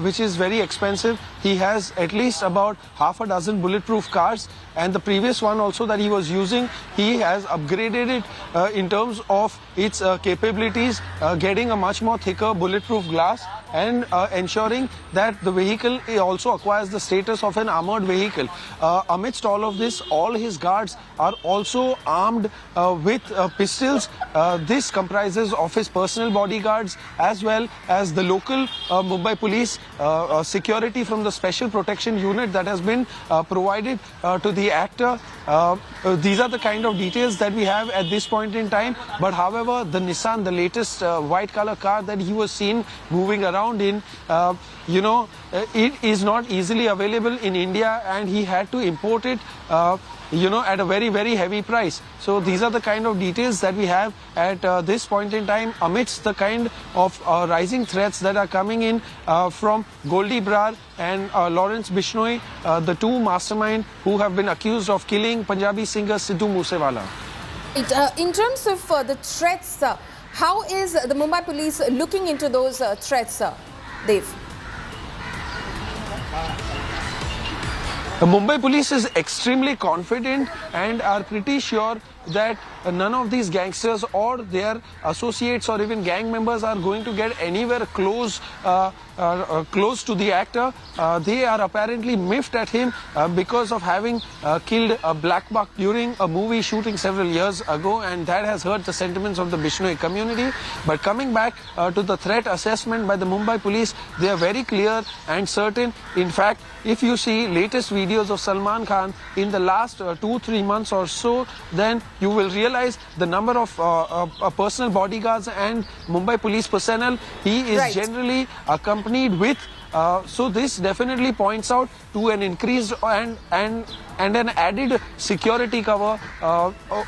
Speaker 24: which is very expensive. He has at least about half a dozen bulletproof cars, and the previous one also that he was using, he has upgraded it in terms of its capabilities, getting a much more thicker bulletproof glass and ensuring that the vehicle also acquires the status of an armored vehicle. Amidst all of this, all his guards are also armed with pistols. This comprises of his personal bodyguards as well as the local Mumbai police security from the special protection unit that has been provided to the actor. These are the kind of details that we have at this point in time. But however, the Nissan, the latest white color car that he was seen moving around in, it is not easily available in India, and he had to import it at a very, very heavy price. So these are the kind of details that we have at this point in time, amidst the kind of rising threats that are coming in from Goldie Brar and Lawrence Bishnoi, the two mastermind who have been accused of killing Punjabi singer Sidhu Moosewala.
Speaker 2: In terms of the threats, how is the Mumbai police looking into those threats, Dev?
Speaker 24: The Mumbai police is extremely confident and are pretty sure that none of these gangsters or their associates or even gang members are going to get anywhere close to the actor. They are apparently miffed at him because of having killed a black buck during a movie shooting several years ago, and that has hurt the sentiments of the Bishnoi community. But coming back to the threat assessment by the Mumbai police, they are very clear and certain. In fact, if you see latest videos of Salman Khan in the last 2-3 months or so, then you will realize the number of personal bodyguards and Mumbai police personnel he is generally accompanied with. So this definitely points out to an increased and an added security cover,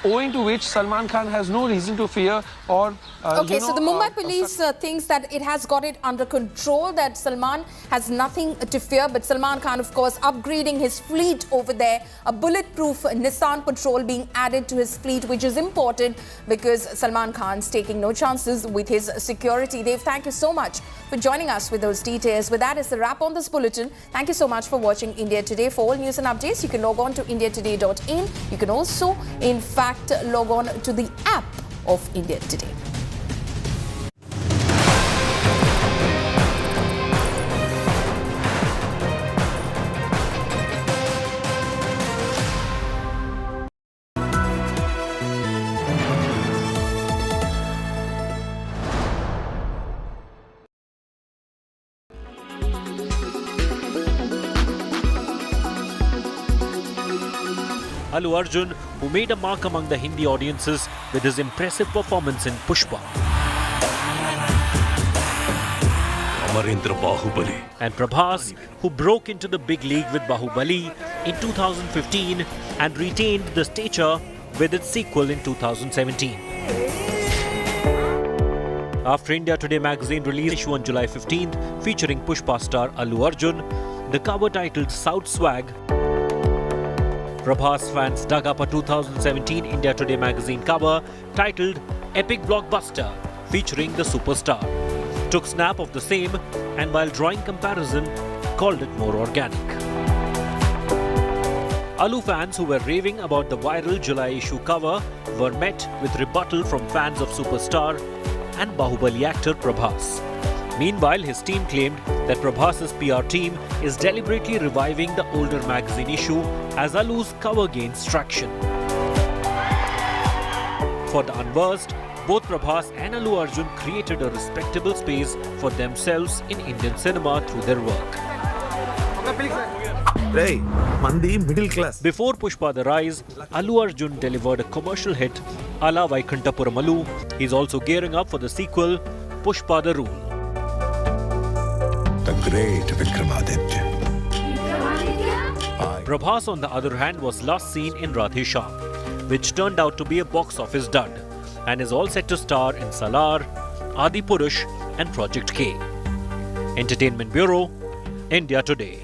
Speaker 24: owing to which Salman Khan has no reason to fear or
Speaker 2: Okay, so the Mumbai police thinks that it has got it under control, that Salman has nothing to fear. But Salman Khan, of course, upgrading his fleet over there, a bulletproof Nissan Patrol being added to his fleet, which is important because Salman Khan's taking no chances with his security. Dev, thank you so much for joining us with those details. With that is the wrap on this bulletin. Thank you so much for watching India Today. For all news and updates, you can log on to indiatoday.in. You can also, in fact, log on to the app of India Today.
Speaker 1: Allu Arjun, who made a mark among the Hindi audiences with his impressive performance in Pushpa. And Prabhas, who broke into the big league with Bahubali in 2015 and retained the stature with its sequel in 2017. After India Today magazine released issue on July 15th featuring Pushpa star Allu Arjun, the cover titled South Swag, Prabhas fans dug up a 2017 India Today magazine cover titled Epic Blockbuster featuring the superstar, took snap of the same and while drawing comparison, called it more organic. Allu fans who were raving about the viral July issue cover were met with rebuttal from fans of superstar and Bahubali actor Prabhas. Meanwhile, his team claimed that Prabhas's PR team is deliberately reviving the older magazine issue as Allu's cover gains traction. For the unversed, both Prabhas and Allu Arjun created a respectable space for themselves in Indian cinema through their work.
Speaker 4: Middle class.
Speaker 1: Before Pushpa The Rise, Allu Arjun delivered a commercial hit, Ala Vaikuntapuram Allu. He's also gearing up for the sequel, Pushpa The Rule.
Speaker 4: The great Vikramaditya.
Speaker 1: Prabhas, on the other hand, was last seen in Radhe Shyam, which turned out to be a box office dud, and is all set to star in Salar, Adi Purush and Project K. Entertainment Bureau, India Today.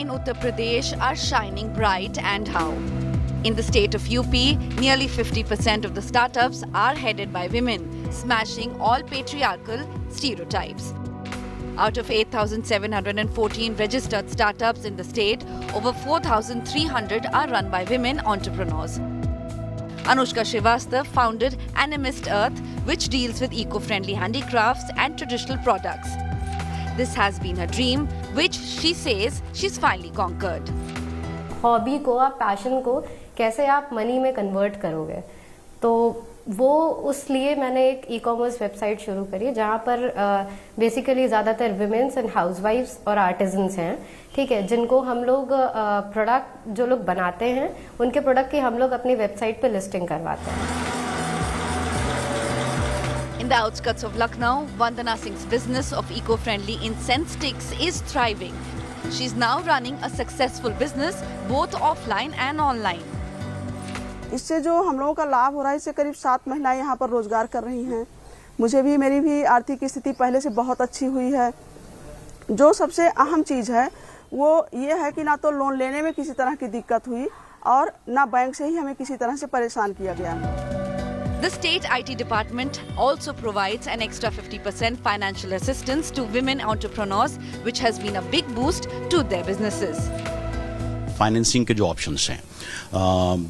Speaker 5: in Uttar Pradesh are shining bright, and how. In the state of UP, nearly 50% of the startups are headed by women, smashing all patriarchal stereotypes. Out of 8,714 registered startups in the state, over 4,300 are run by women entrepreneurs. Anushka Srivastava founded Animist Earth, which deals with eco-friendly handicrafts and traditional products. This has been her dream, which she says she's finally conquered.
Speaker 6: Hobby को, आप passion को कैसे आप money में convert करोगे, तो वो उस लिए मैंने एक ई-कॉमर्स वेबसाइट शुरू करी जहाँ पर बेसिकली ज़्यादातर विमेंस एंड हाउसवाइफ्स और आर्टिजन्स हैं, ठीक है, जिनको हम लोग प्रोडक्ट जो लोग बनाते हैं उनके प्रोडक्ट की हम लोग अपनी वेबसाइट पे लिस्टिंग करवाते हैं.
Speaker 5: In the outskirts of Lucknow, Vandana Singh's business of eco-friendly incense sticks is thriving. She's now running a successful business both offline and online.
Speaker 7: इससे जो हम लोगों का लाभ हो रहा है, इससे करीब 7 महिलाएं यहाँ पर रोजगार कर रही हैं. मुझे भी, मेरी भी आर्थिक स्थिति पहले से बहुत अच्छी हुई है. जो सबसे अहम चीज़ है वो ये है कि ना तो लोन लेने में किसी तरह की दिक्कत हुई और ना बैंक से ही हमें किसी तरह से परेशान किया गया.
Speaker 5: The state IT department also provides an extra 50% financial assistance to women entrepreneurs, which has been a big boost to their businesses.
Speaker 8: Financing के जो ऑप्शंस हैं,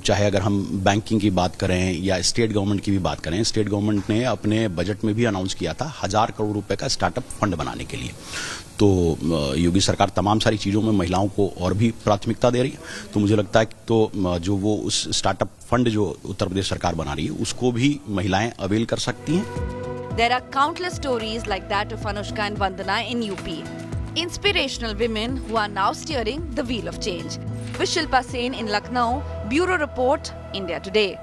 Speaker 8: चाहे अगर हम बैंकिंग की बात करें या स्टेट गवर्नमेंट की भी बात करें, स्टेट गवर्नमेंट ने अपने बजट में भी अनाउंस किया था 1000 करोड़ रुपए का स्टार्टअप फंड बनाने के लिए. तो योगी सरकार तमाम सारी चीज़ों में महिलाओं को और भी प्राथमिकता दे रही है. तो मुझे लगता है कि तो जो वो उस स्टार्टअप फंड जो उत्तर प्रदेश सरकार बना रही है उसको भी महिलाएं अवेल कर सकती हैं.
Speaker 5: There are countless stories like that of Anushka and Vandana in UP. Inspirational women who are now steering the wheel of change. With Shilpa Sen in Lucknow, Bureau Report, India Today.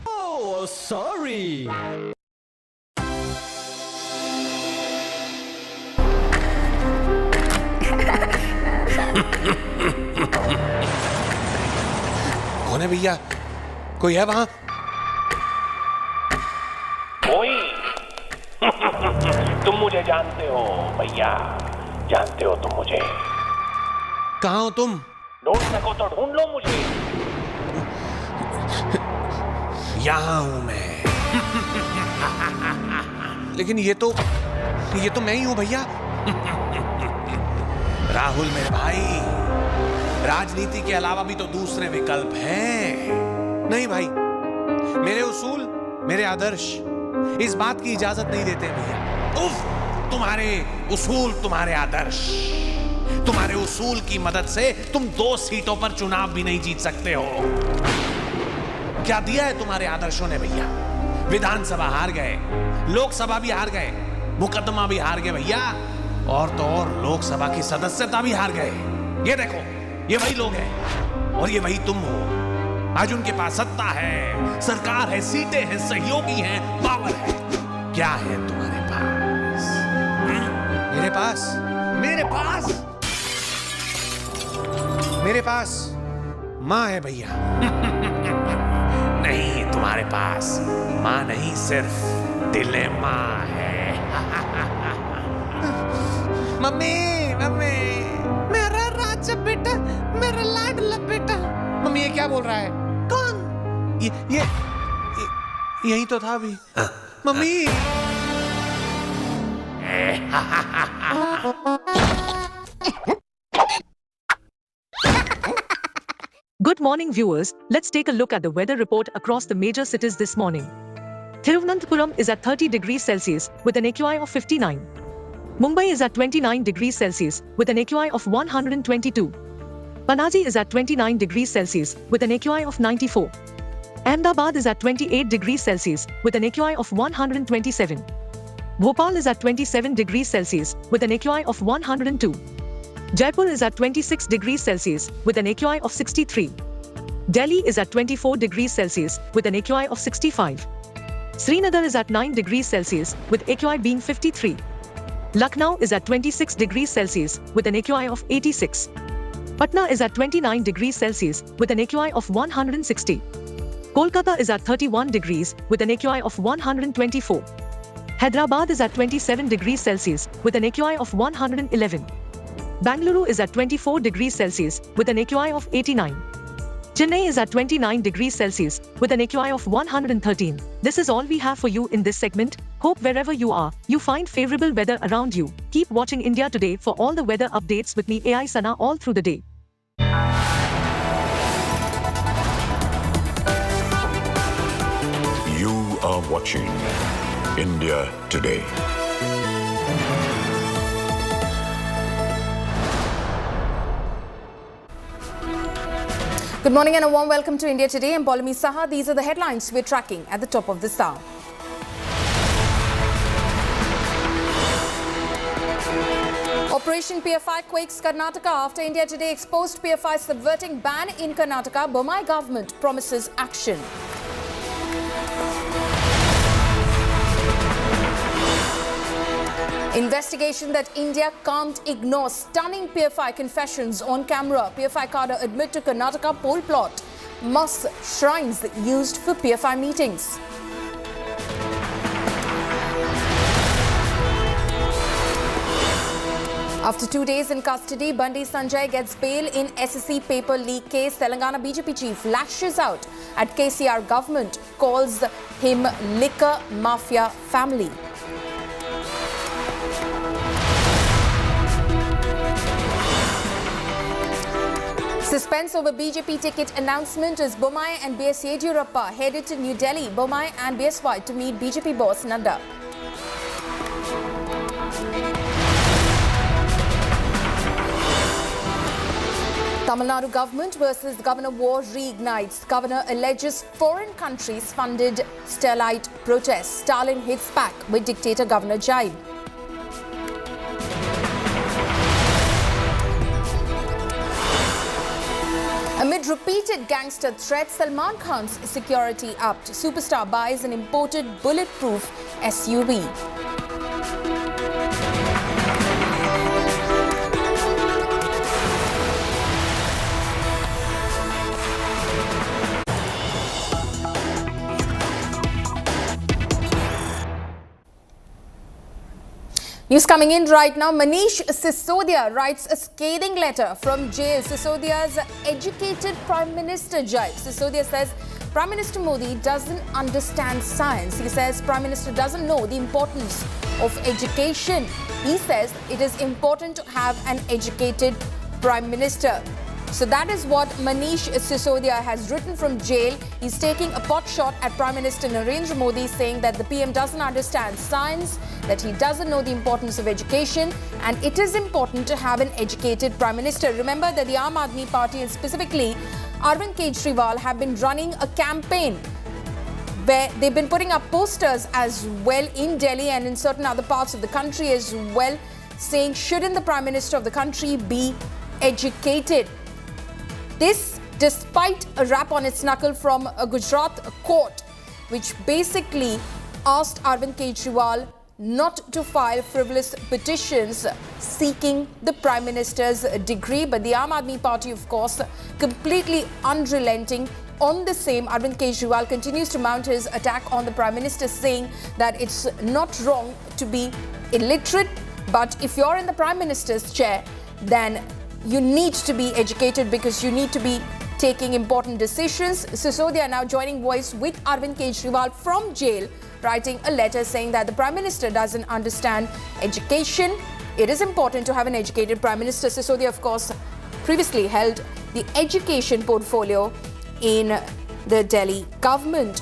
Speaker 25: Oh, sorry.
Speaker 4: कौन है भैया? कोई है वहां?
Speaker 26: कोई? तुम मुझे जानते हो भैया, जानते हो तुम मुझे.
Speaker 4: कहाँ हो तुम?
Speaker 26: ढूंढ सको तो ढूंढ लो मुझे.
Speaker 4: यहां हूं मैं. लेकिन ये तो मैं ही हूं भैया. राहुल मेरे भाई, राजनीति के अलावा भी तो दूसरे विकल्प हैं. नहीं भाई, मेरे उसूल, मेरे आदर्श इस बात की इजाजत नहीं देते भैया. उफ, तुम्हारे उसूल, तुम्हारे आदर्श, तुम्हारे उसूल की मदद से तुम 2 सीटों पर चुनाव भी नहीं जीत सकते हो. क्या दिया है तुम्हारे आदर्शों ने भैया? विधानसभा हार गए, लोकसभा भी हार गए, मुकदमा भी हार गए भैया, और तो और लोकसभा की सदस्यता भी हार गए. ये देखो, ये वही लोग हैं और ये वही तुम हो. आज उनके पास सत्ता है, सरकार है, सीटें हैं, सहयोगी हैं, पावर है. क्या है तुम्हारे पास? मेरे पास, मेरे पास, मेरे पास मां है भैया. नहीं, तुम्हारे पास मां नहीं, सिर्फ डिलेमा है. मम्मी, मम्मी, मेरा राजा बेटा, मेरा लाडला बेटा. मम्मी ये क्या बोल रहा है? कौन? ये यही तो था अभी. Mummy.
Speaker 27: Good morning viewers, let's take a look at the weather report across the major cities this morning. Thiruvananthapuram is at 30 degrees Celsius with an AQI of 59. Mumbai is at 29 degrees Celsius with an AQI of 122. Panaji is at 29 degrees Celsius with an AQI of 94. Ahmedabad is at 28 degrees Celsius with an AQI of 127. Bhopal is at 27 degrees Celsius with an AQI of 102. Jaipur is at 26 degrees Celsius with an AQI of 63. Delhi is at 24 degrees Celsius with an AQI of 65. Srinagar is at 9 degrees Celsius with AQI being 53. Lucknow is at 26 degrees Celsius with an AQI of 86. Patna is at 29 degrees Celsius with an AQI of 160. Kolkata is at 31 degrees with an AQI of 124. Hyderabad is at 27 degrees Celsius with an AQI of 111. Bangalore is at 24 degrees Celsius with an AQI of 89. Chennai is at 29 degrees Celsius with an AQI of 113. This is all we have for you in this segment. Hope wherever you are, you find favorable weather around you. Keep watching India Today for all the weather updates with me, AI Sana, all through the day.
Speaker 9: You are watching India Today.
Speaker 2: Good morning and a warm welcome to India Today. I'm Paulami Saha. These are the headlines we're tracking at the top of this hour. Operation PFI quakes Karnataka after India Today exposed PFI subverting ban in Karnataka. Bommai government promises action. Investigation that India can't ignore. Stunning PFI confessions on camera. PFI cadre admit to Karnataka poll plot. Mosque shrines used for PFI meetings. After 2 days in custody, Bandi Sanjay gets bail in SSC paper leak case. Telangana BJP chief lashes out at KCR government, calls him liquor mafia family. Suspense over BJP ticket announcement as Bommai and BS Yediyurappa headed to New Delhi. Bommai and BSY to meet BJP boss Nadda. Tamil Nadu government versus Governor war reignites. Governor alleges foreign countries funded Sterlite protests. Stalin hits back with dictator Governor jibe. Amid repeated gangster threats, Salman Khan's security upped. Superstar buys an imported bulletproof SUV. News coming in right now. Manish Sisodia writes a scathing letter from jail. Sisodia's educated Prime Minister jibe. Sisodia says Prime Minister Modi doesn't understand science. He says Prime Minister doesn't know the importance of education. He says it is important to have an educated Prime Minister. So that is what Manish Sisodia has written from jail. He's taking a pot shot at Prime Minister Narendra Modi, saying that the PM doesn't understand science, that he doesn't know the importance of education, and it is important to have an educated Prime Minister. Remember that the Aam Aadmi Party and specifically Arvind Kejriwal have been running a campaign where they've been putting up posters as well in Delhi and in certain other parts of the country as well, saying shouldn't the Prime Minister of the country be educated? This despite a rap on its knuckle from a Gujarat court, which basically asked Arvind Kejriwal not to file frivolous petitions seeking the Prime Minister's degree. But the Aam Aadmi Party, of course, completely unrelenting on the same. Arvind Kejriwal continues to mount his attack on the Prime Minister, saying that it's not wrong to be illiterate, but if you're in the Prime Minister's chair, then you need to be educated because you need to be taking important decisions. Sisodia now joining voice with Arvind Kejriwal from jail, writing a letter saying that the Prime Minister doesn't understand education. It is important to have an educated Prime Minister. Sisodia, of course, previously held the education portfolio in the Delhi government.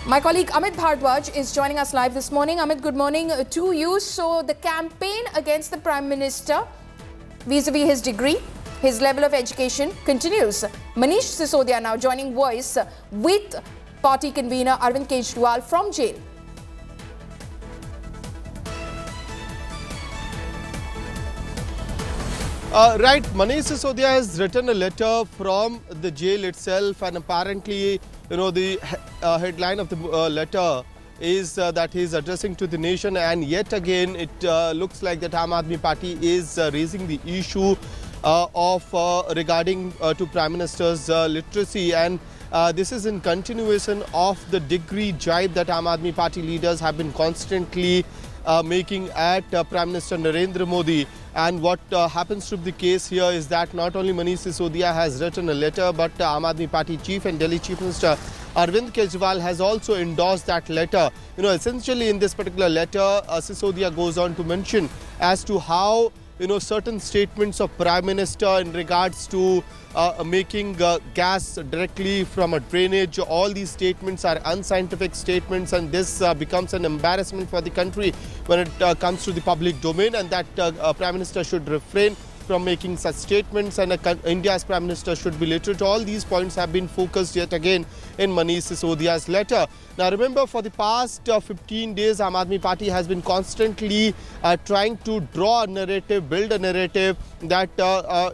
Speaker 2: My colleague Amit Bhardwaj is joining us live this morning. Amit, good morning to you. So the campaign against the Prime Minister vis-a-vis his degree, his level of education continues. Manish Sisodia now joining voice with party convener Arvind Kejriwal from jail.
Speaker 10: Right, Manish Sisodia has written a letter from the jail itself, and apparently, the headline of the letter is that he is addressing to the nation, and yet again it looks like that Aam Aadmi Party is raising the issue regarding to Prime Minister's literacy, and this is in continuation of the degree jibe that Aam Aadmi Party leaders have been constantly making at Prime Minister Narendra Modi. And what happens to be the case here is that not only Manish Sisodia has written a letter, but Aam Aadmi Party chief and Delhi Chief Minister Arvind Kejriwal has also endorsed that letter. Essentially in this particular letter, Sisodia goes on to mention as to how certain statements of Prime Minister in regards to making gas directly from a drainage, all these statements are unscientific statements, and this becomes an embarrassment for the country when it comes to the public domain, and that Prime Minister should refrain from making such statements, and India's Prime Minister should be literate. All these points have been focused yet again in Manish Sisodia's letter. Now remember, for the past 15 days, Aam Aadmi Party has been constantly trying to draw a narrative, build a narrative that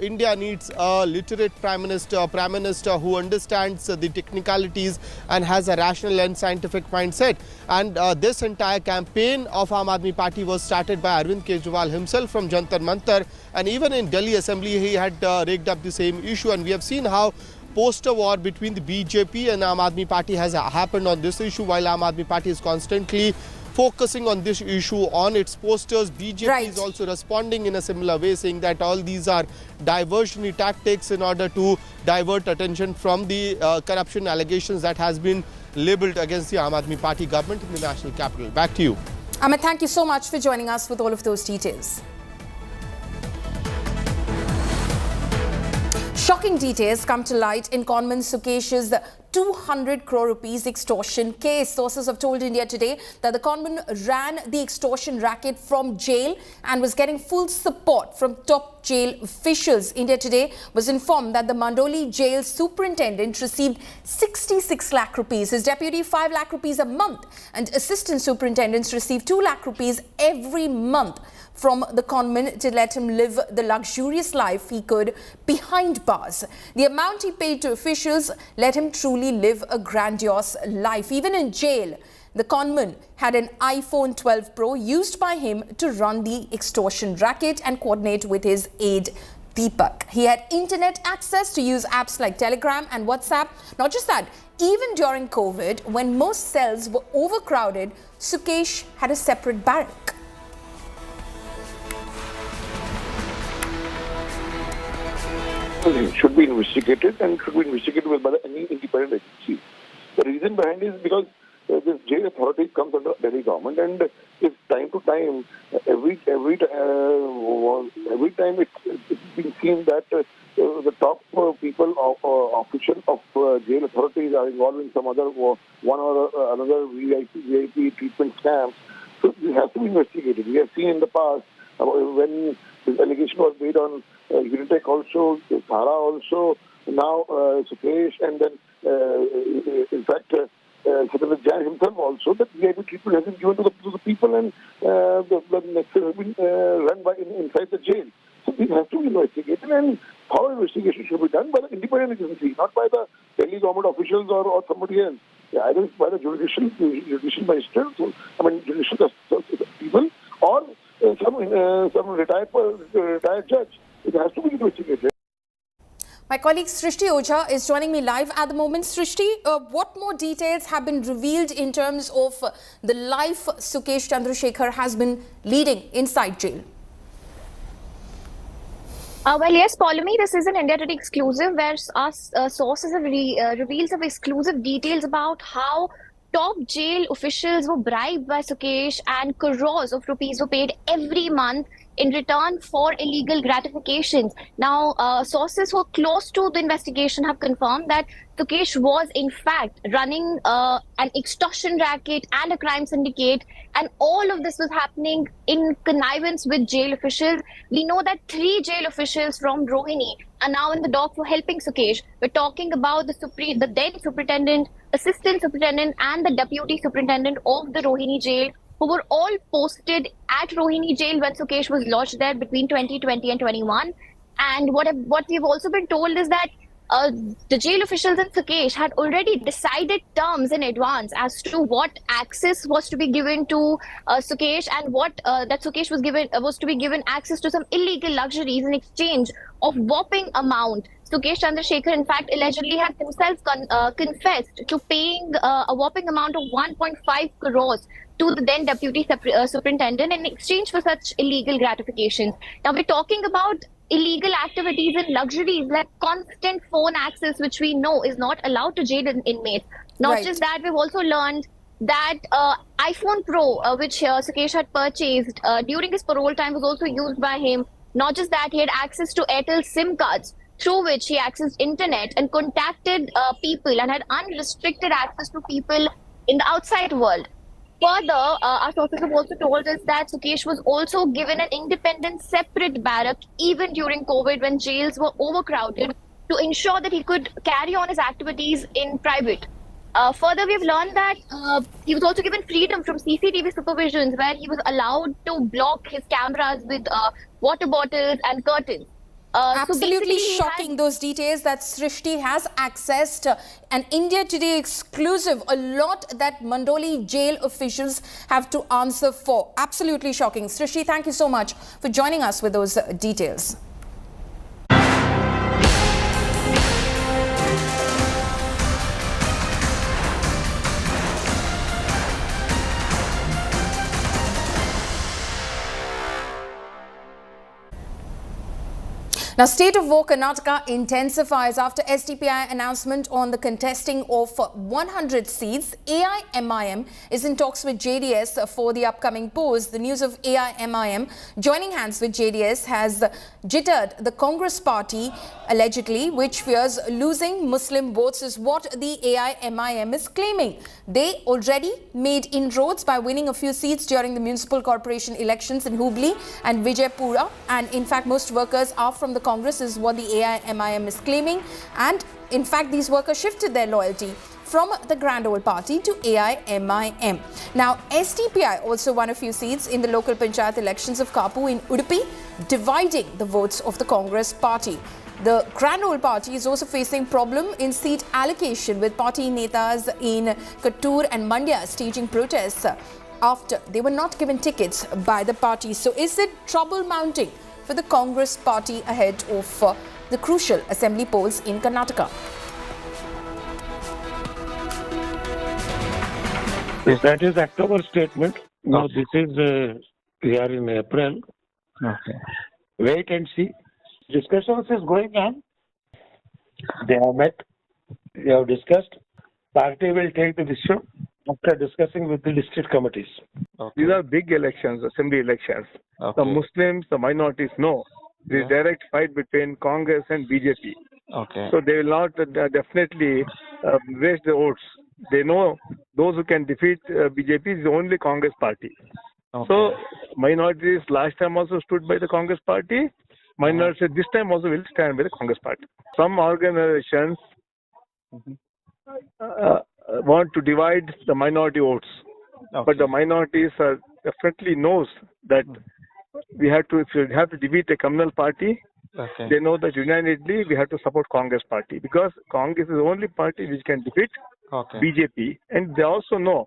Speaker 10: India needs a literate Prime Minister who understands the technicalities and has a rational and scientific mindset. And this entire campaign of Aam Aadmi Party was started by Arvind Kejriwal himself from Jantar Mantar, and even in Delhi Assembly he had raked up the same issue, and we have seen how poster war between the BJP and Aam Aadmi Party has happened on this issue. While Aam Aadmi Party is constantly focusing on this issue on its posters, BJP is also responding in a similar way, saying that all these are diversionary tactics in order to divert attention from the corruption allegations that has been labelled against the Aam Aadmi Party government in the national capital. Back to you.
Speaker 2: Amit, thank you so much for joining us with all of those details. Shocking details come to light in conman Sukesh's 200 crore rupees extortion case. Sources have told India Today that the conman ran the extortion racket from jail and was getting full support from top jail officials. India Today was informed that the Mandoli jail superintendent received 66 lakh rupees, his deputy 5 lakh rupees a month, and assistant superintendents received 2 lakh rupees every month from the conman to let him live the luxurious life he could behind bars. The amount he paid to officials let him truly live a grandiose life. Even in jail, the conman had an iPhone 12 Pro used by him to run the extortion racket and coordinate with his aide Deepak. He had internet access to use apps like Telegram and WhatsApp. Not just that, even during COVID, when most cells were overcrowded, Sukesh had a separate barrack.
Speaker 11: It should be investigated, and should be investigated by any independent agency. The reason behind it is because this jail authority comes under Delhi government, and it's time to time, every time it's been seen that the top people of official of jail authorities are involved in some other one or another VIP treatment scam. So this has to be investigated. We have seen in the past when this allegation was made on Unitech also, Sahara also, now Sukesh, and then in fact Secretary Jan himself also, that VIP treatment has been given to the people, and the nexus has been run by inside the jail. So this has to be investigated, and how investigation should be done by the independent agency, not by the Delhi government officials or somebody else. Yeah, either by the judicial magistrate, judicial people, or some retired judge. It has to be investigated.
Speaker 2: My colleague Srishti Ojha is joining me live at the moment. Srishti, what more details have been revealed in terms of the life Sukesh Chandrashekhar has been leading inside jail?
Speaker 12: Well, yes, Pauline, this is an India Today exclusive where sources have revealed some exclusive details about how top jail officials were bribed by Sukesh and crores of rupees were paid every month in return for illegal gratifications. Now, sources who are close to the investigation have confirmed that Sukesh was in fact running an extortion racket and a crime syndicate, and all of this was happening in connivance with jail officials. We know that 3 jail officials from Rohini are now in the dock for helping Sukesh. We're talking about the then superintendent, assistant superintendent, and the deputy superintendent of the Rohini jail, who were all posted at Rohini jail when Sukesh was lodged there between 2020 and 21. And what we've also been told is that the jail officials and Sukesh had already decided terms in advance as to what access was to be given to Sukesh, and what that Sukesh was to be given access to some illegal luxuries in exchange of whopping amount. Sukesh Chandrashekhar, in fact, allegedly has himself confessed to paying a whopping amount of 1.5 crores to the then Deputy Superintendent in exchange for such illegal gratifications. Now, we're talking about illegal activities and luxuries like constant phone access, which we know is not allowed to jail inmates. Not just that, we've also learned that iPhone Pro, which Sukesh had purchased during his parole time, was also used by him. Not just that, he had access to Airtel SIM cards through which he accessed internet and contacted people and had unrestricted access to people in the outside world. Further, our sources have also told us that Sukesh was also given an independent, separate barrack even during COVID when jails were overcrowded to ensure that he could carry on his activities in private. Further, we've learned that he was also given freedom from CCTV supervisions where he was allowed to block his cameras with water bottles and curtains.
Speaker 2: Absolutely shocking, those details that Srishti has accessed. An India Today exclusive, a lot that Mandoli jail officials have to answer for. Absolutely shocking. Srishti, thank you so much for joining us with those details. Now, state of war Karnataka intensifies after SDPI announcement on the contesting of 100 seats. AIMIM is in talks with JDS for the upcoming polls. The news of AIMIM joining hands with JDS has jittered the Congress party, allegedly, which fears losing Muslim votes is what the AIMIM is claiming. They already made inroads by winning a few seats during the municipal corporation elections in Hubli and Vijaypura, and in fact most workers are from the Congress is what the AIMIM is claiming, and in fact these workers shifted their loyalty from the Grand Old Party to AIMIM. Now, SDPI also won a few seats in the local panchayat elections of Kapu in Udupi, dividing the votes of the Congress party. The Grand Old Party is also facing problem in seat allocation, with party netas in Kattur and Mandya staging protests after they were not given tickets by the party. So is it trouble mounting for the Congress party ahead of the crucial assembly polls in Karnataka?
Speaker 13: Yes, that is October statement. Now this is, we are in April. Okay. Wait and see. Discussions is going on. They have met. They have discussed. Party will take the decision after discussing with the district committees.
Speaker 15: Okay. These are big elections, assembly elections. Okay. The Muslims, the minorities know. There is direct fight between Congress and BJP. Okay. So they will not definitely waste the votes. They know those who can defeat BJP is only Congress party. Okay. So minorities last time also stood by the Congress party. Minorities this time also will stand by the Congress party. Some organizations want to divide the minority votes. Okay. But the minorities are definitely knows that we have to, if you have to defeat a communal party, okay, they know that unanimously we have to support Congress party, because Congress is the only party which can defeat BJP. And they also know,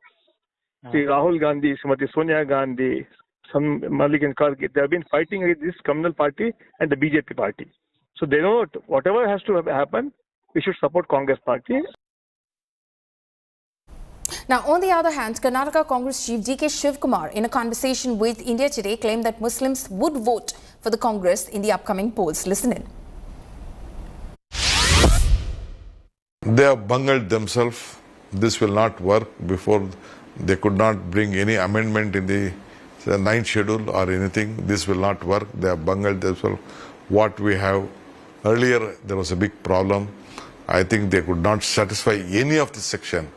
Speaker 15: see, Rahul Gandhi, Srimati Sonia Gandhi, some Mallikarjun Kharge, they have been fighting against this communal party and the BJP party. So they know whatever has to happen, we should support Congress party.
Speaker 2: Now, on the other hand, Karnataka Congress Chief D.K. Shivkumar, in a conversation with India Today, claimed that Muslims would vote for the Congress in the upcoming polls. Listen in.
Speaker 9: They have bungled themselves. This will not work. Before they could not bring any amendment in the 9th schedule or anything. This will not work. They have bungled themselves. What we have earlier, there was a big problem. I think they could not satisfy any of the section.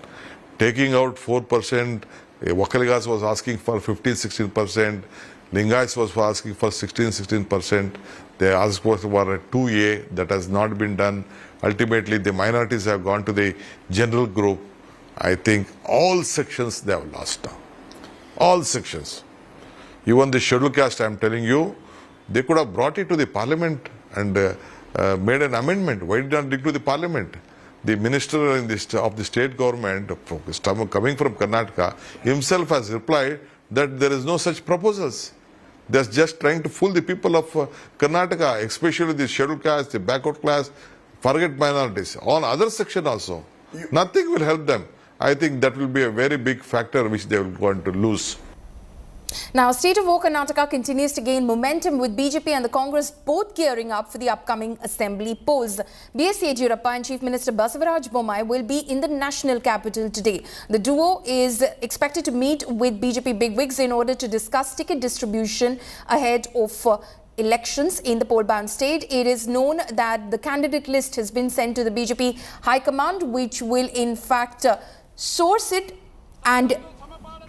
Speaker 9: Taking out 4%, Wakaligas was asking for 15-16%, Lingais was asking for 16%. They asked for a 2A, that has not been done. Ultimately, the minorities have gone to the general group. I think all sections they have lost now. All sections. Even the scheduled caste, I am telling you, they could have brought it to the parliament and made an amendment. Why did not dig to the parliament? The minister of the state government, coming from Karnataka, himself has replied that there is no such proposals. They are just trying to fool the people of Karnataka, especially the scheduled caste, the backward class. Forget minorities. On other section also, nothing will help them. I think that will be a very big factor which they will going to lose.
Speaker 2: Now, state of war Karnataka continues to gain momentum with BJP and the Congress both gearing up for the upcoming assembly polls. B.S. Yediyurappa and Chief Minister Basavaraj Bommai will be in the national capital today. The duo is expected to meet with BJP bigwigs in order to discuss ticket distribution ahead of elections in the poll-bound state. It is known that the candidate list has been sent to the BJP High Command, which will in fact source it and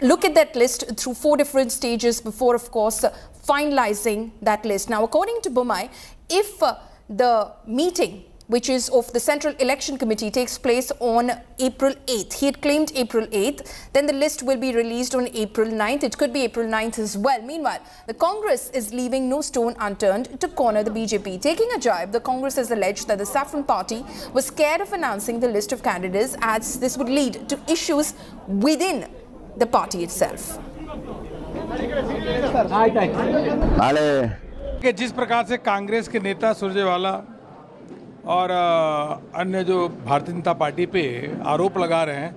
Speaker 2: look at that list through 4 different stages before, of course, finalizing that list. Now, according to Bommai, if the meeting, which is of the Central Election Committee, takes place on April 8th, he had claimed April 8th, then the list will be released on April 9th. It could be April 9th as well. Meanwhile, the Congress is leaving no stone unturned to corner the BJP. Taking a jibe, the Congress has alleged that the Saffron Party was scared of announcing the list of candidates, as this would lead to issues within the party itself.
Speaker 16: जिस प्रकार से कांग्रेस के नेता सुरजेवाला और अन्य जो Bharatiya Janata party पे आरोप लगा रहे हैं,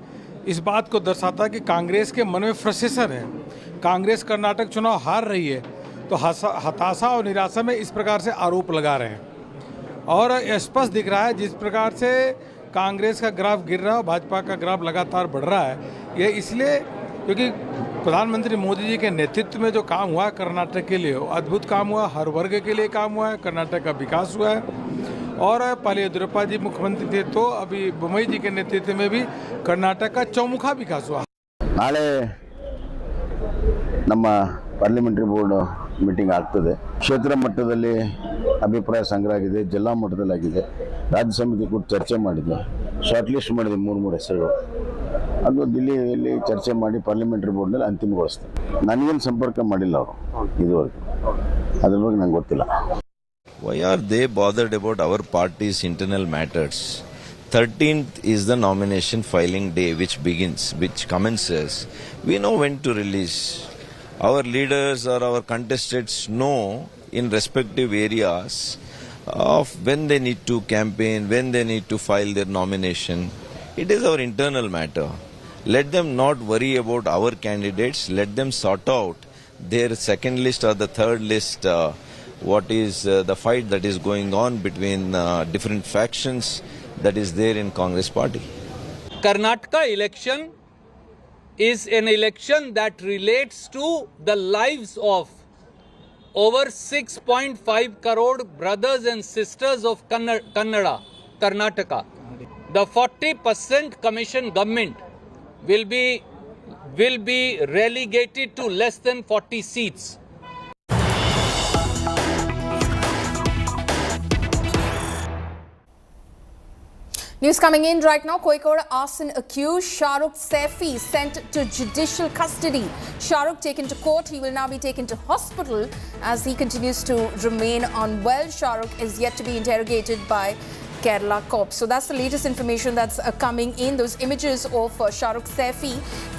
Speaker 16: इस बात को दर्शाता है कि कांग्रेस के मन में फ्रस्ट्रेशन है। कांग्रेस कर्नाटक चुनाव हार रही है तो हताशा और निराशा में इस प्रकार से आरोप लगा रहे हैं और स्पष्ट दिख रहा है जिस प्रकार से कांग्रेस का ग्राफ गिर रहा है, भाजपा का ग्राफ लगातार बढ़ रहा है। यह इसलिए क्योंकि प्रधानमंत्री मोदी जी के नेतृत्व में जो काम हुआ है कर्नाटक के लिए, अद्भुत काम हुआ, हर वर्ग के लिए काम हुआ है, कर्नाटक का विकास हुआ है। और पहले येदियुरप्पा जी मुख्यमंत्री थे तो अभी बोम्मई जी के नेतृत्व में भी कर्नाटक का चौमुखा विकास हुआ।
Speaker 17: नाಳೆ ನಮ್ಮ ಪಾರ್ಲಿಮೆಂಟರಿ ಬೋರ್ಡ್ ಮೀಟಿಂಗ್ ಆಗ್ತದೆ. ಕ್ಷೇತ್ರ ಮಟ್ಟದಲ್ಲಿ ಅಭಿಪ್ರಾಯ ಸಂಗ್ರಹ ಆಗಿದೆ, ಜಿಲ್ಲಾ ಮಟ್ಟದಲ್ಲಿ ಆಗಿದೆ, ರಾಜ್ಯ ಸಮಿತಿ ಕೂಡ ಚರ್ಚೆ ಮಾಡಿದೆ, ಶಾರ್ಟ್ ಲಿಸ್ಟ್ ಮಾಡಿದೆ 3 ಹೆಸರುಗಳು. ಅದು ದಿಲ್ಲಿಯಲ್ಲಿ ಚರ್ಚೆ ಮಾಡಿ ಪಾರ್ಲಿಮೆಂಟರಿ ಬೋರ್ಡ್ನಲ್ಲಿ ಅಂತಿಮಗೊಳಿಸ್ತಾರೆ. ನನಗೇನು ಸಂಪರ್ಕ ಮಾಡಿಲ್ಲ ಅವರು ಇದುವರೆಗೂ, ಅದ್ರ ಬಗ್ಗೆ ನಂಗೆ ಗೊತ್ತಿಲ್ಲ.
Speaker 18: Why are they bothered about our party's internal matters? 13th is the nomination filing day which commences. We know when to release. Our leaders or our contestants know in respective areas of when they need to campaign, when they need to file their nomination. It is our internal matter. Let them not worry about our candidates. Let them sort out their second list or the third list. What is the fight that is going on between different factions that is there in Congress party.
Speaker 19: Karnataka election is an election that relates to the lives of over 6.5 crore brothers and sisters of Karnataka. The 40% commission government will be relegated to less than 40 seats.
Speaker 2: News coming in right now. Kozhikode arson accused Shahrukh Saifi sent to judicial custody. Shahrukh taken to court. He will now be taken to hospital as he continues to remain unwell. Shahrukh is yet to be interrogated by Kerala cops. So that's the latest information that's coming in. Those images of Shahrukh Saifi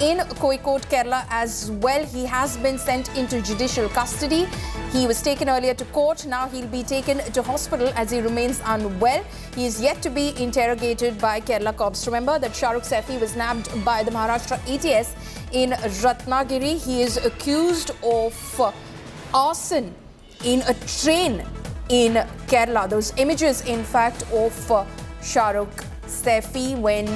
Speaker 2: in Kozhikode, Kerala as well. He has been sent into judicial custody. He was taken earlier to court. Now he'll be taken to hospital as he remains unwell. He is yet to be interrogated by Kerala cops. Remember that Shahrukh Saifi was nabbed by the Maharashtra ATS in Ratnagiri. He is accused of arson in a train in Kerala. Those images, in fact, of Shahrukh Saifi when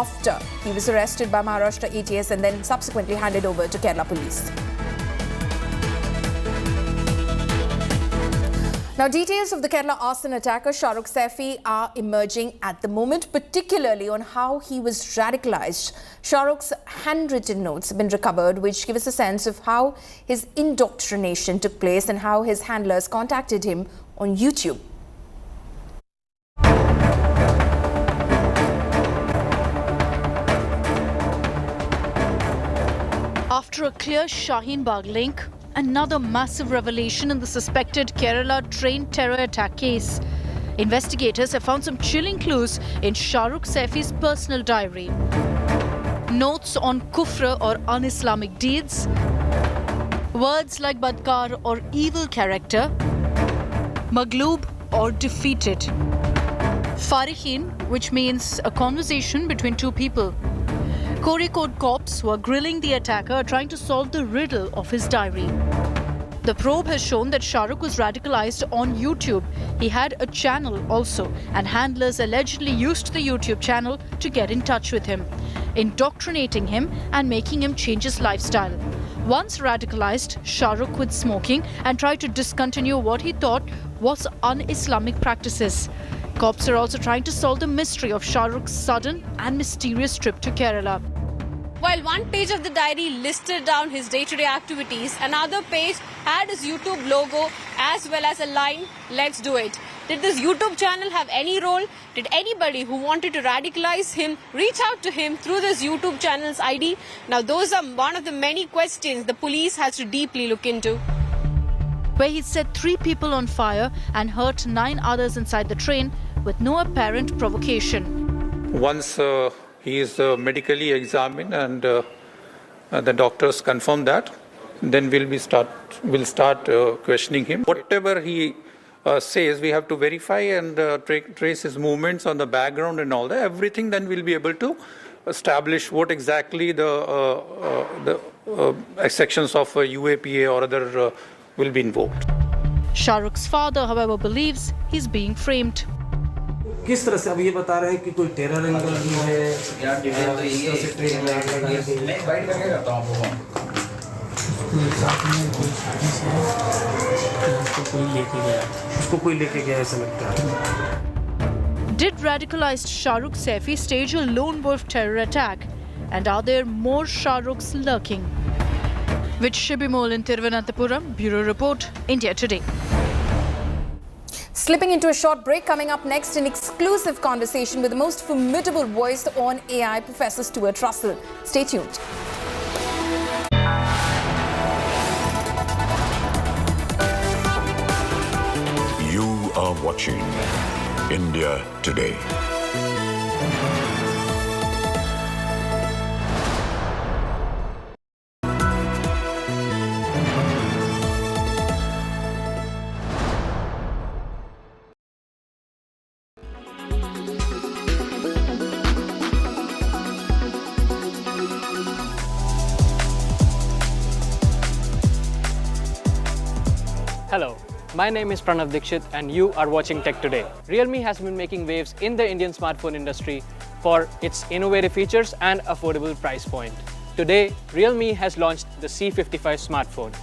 Speaker 2: after he was arrested by Maharashtra ATS and then subsequently handed over to Kerala police. Now, details of the Kerala arson attacker Shahrukh Saifi are emerging at the moment, particularly on how he was radicalized. Shahrukh's handwritten notes have been recovered, which give us a sense of how his indoctrination took place and how his handlers contacted him on YouTube.
Speaker 20: After a clear Shaheen Bagh link, another massive revelation in the suspected Kerala train terror attack case. Investigators have found some chilling clues in Shahrukh Saifi's personal diary. Notes on kufr or un-Islamic deeds, words like badkar or evil character, magloob or defeated. Farihin, which means a conversation between two people. Kozhikode cops who are grilling the attacker are trying to solve the riddle of his diary. The probe has shown that Shahrukh was radicalized on YouTube. He had a channel also, and handlers allegedly used the YouTube channel to get in touch with him, indoctrinating him and making him change his lifestyle. Once radicalized, Shahrukh quit smoking and tried to discontinue what he thought was un-Islamic practices. Cops are also trying to solve the mystery of Shahrukh's sudden and mysterious trip to Kerala.
Speaker 1: While one page of the diary listed down his day-to-day activities, another page had his YouTube logo as well as a line, "Let's do it." Did this YouTube channel have any role? Did anybody who wanted to radicalize him reach out to him through this YouTube channel's ID? Now those are one of the many questions the police has to deeply look into.
Speaker 20: Where he set 3 people on fire and hurt 9 others inside the train with no apparent provocation.
Speaker 3: Once he is medically examined and the doctors confirm that, then we'll start questioning him. Whatever he says, we have to verify and trace his movements on the background and all that. Everything, then we'll be able to establish what exactly the sections of UAPA or other will be invoked.
Speaker 20: Shahrukh's father, however, believes he's being framed.
Speaker 14: किस तरह से अब ये बता रहे हैं कि कोई टेरर एंगल नहीं है या इस तरह से ट्रेन नहीं वाइट करके करता हूं आपको उसको कोई लेके गया ऐसा लगता है.
Speaker 20: Did radicalized Shahrukh Saifi stage a lone wolf terror attack? And are there more Shahrukhs lurking? With Shibimol in Thiruvananthapuram, Bureau Report, India Today.
Speaker 2: Slipping into a short break, coming up next, an exclusive conversation with the most formidable voice on AI, Professor Stuart Russell. Stay tuned.
Speaker 21: You are watching India Today.
Speaker 22: Hello, my name is Pranav Dikshit and you are watching Tech Today. Realme has been making waves in the Indian smartphone industry for its innovative features and affordable price point. Today, Realme has launched the C55 smartphone.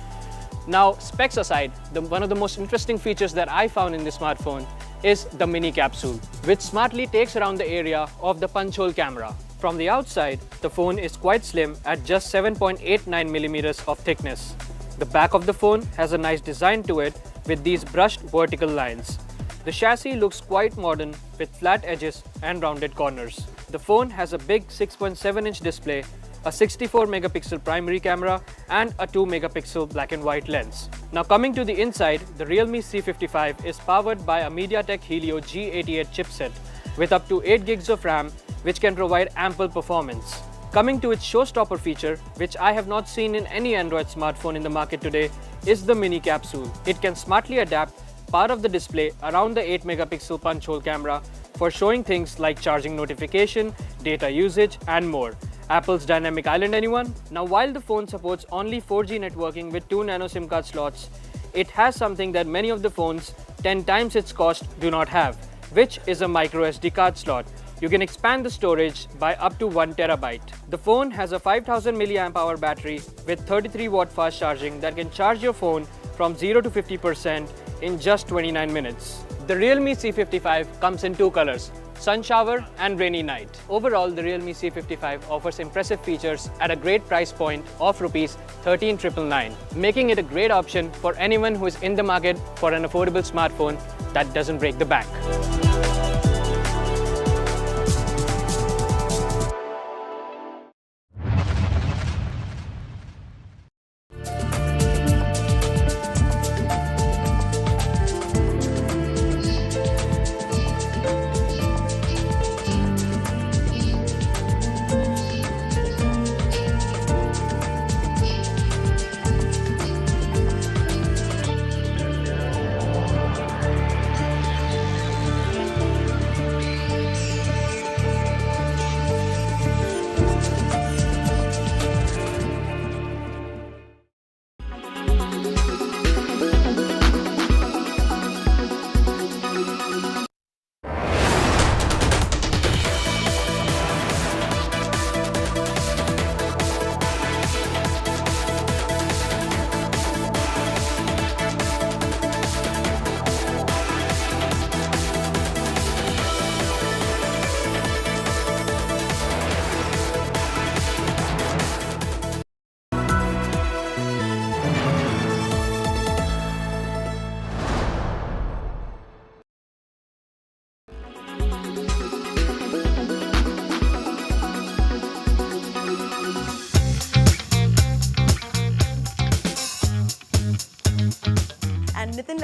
Speaker 22: Now, specs aside, one of the most interesting features that I found in this smartphone is the mini capsule, which smartly takes around the area of the punch hole camera. From the outside, the phone is quite slim at just 7.89 millimeters of thickness. The back of the phone has a nice design to it with these brushed vertical lines. The chassis looks quite modern with flat edges and rounded corners. The phone has a big 6.7-inch display, a 64 megapixel primary camera and a 2 megapixel black and white lens. Now coming to the inside, the Realme C55 is powered by a MediaTek Helio G88 chipset with up to 8 gigs of RAM, which can provide ample performance. Coming to its showstopper feature, which I have not seen in any Android smartphone in the market today, is the mini capsule. It can smartly adapt part of the display around the 8 megapixel punch hole camera for showing things like charging notification, data usage and more. Apple's Dynamic Island, anyone? Now while the phone supports only 4G networking with 2 nano SIM card slots, it has something that many of the phones 10 times its cost do not have, which is a micro SD card slot. You can expand the storage by up to 1 terabyte. The phone has a 5000 mAh battery with 33 watt fast charging that can charge your phone from 0 to 50% in just 29 minutes. The Realme C55 comes in 2 colors, Sun Shower and Rainy Night. Overall, the Realme C55 offers impressive features at a great price point of Rs 13,999, making it a great option for anyone who is in the market for an affordable smartphone that doesn't break the bank.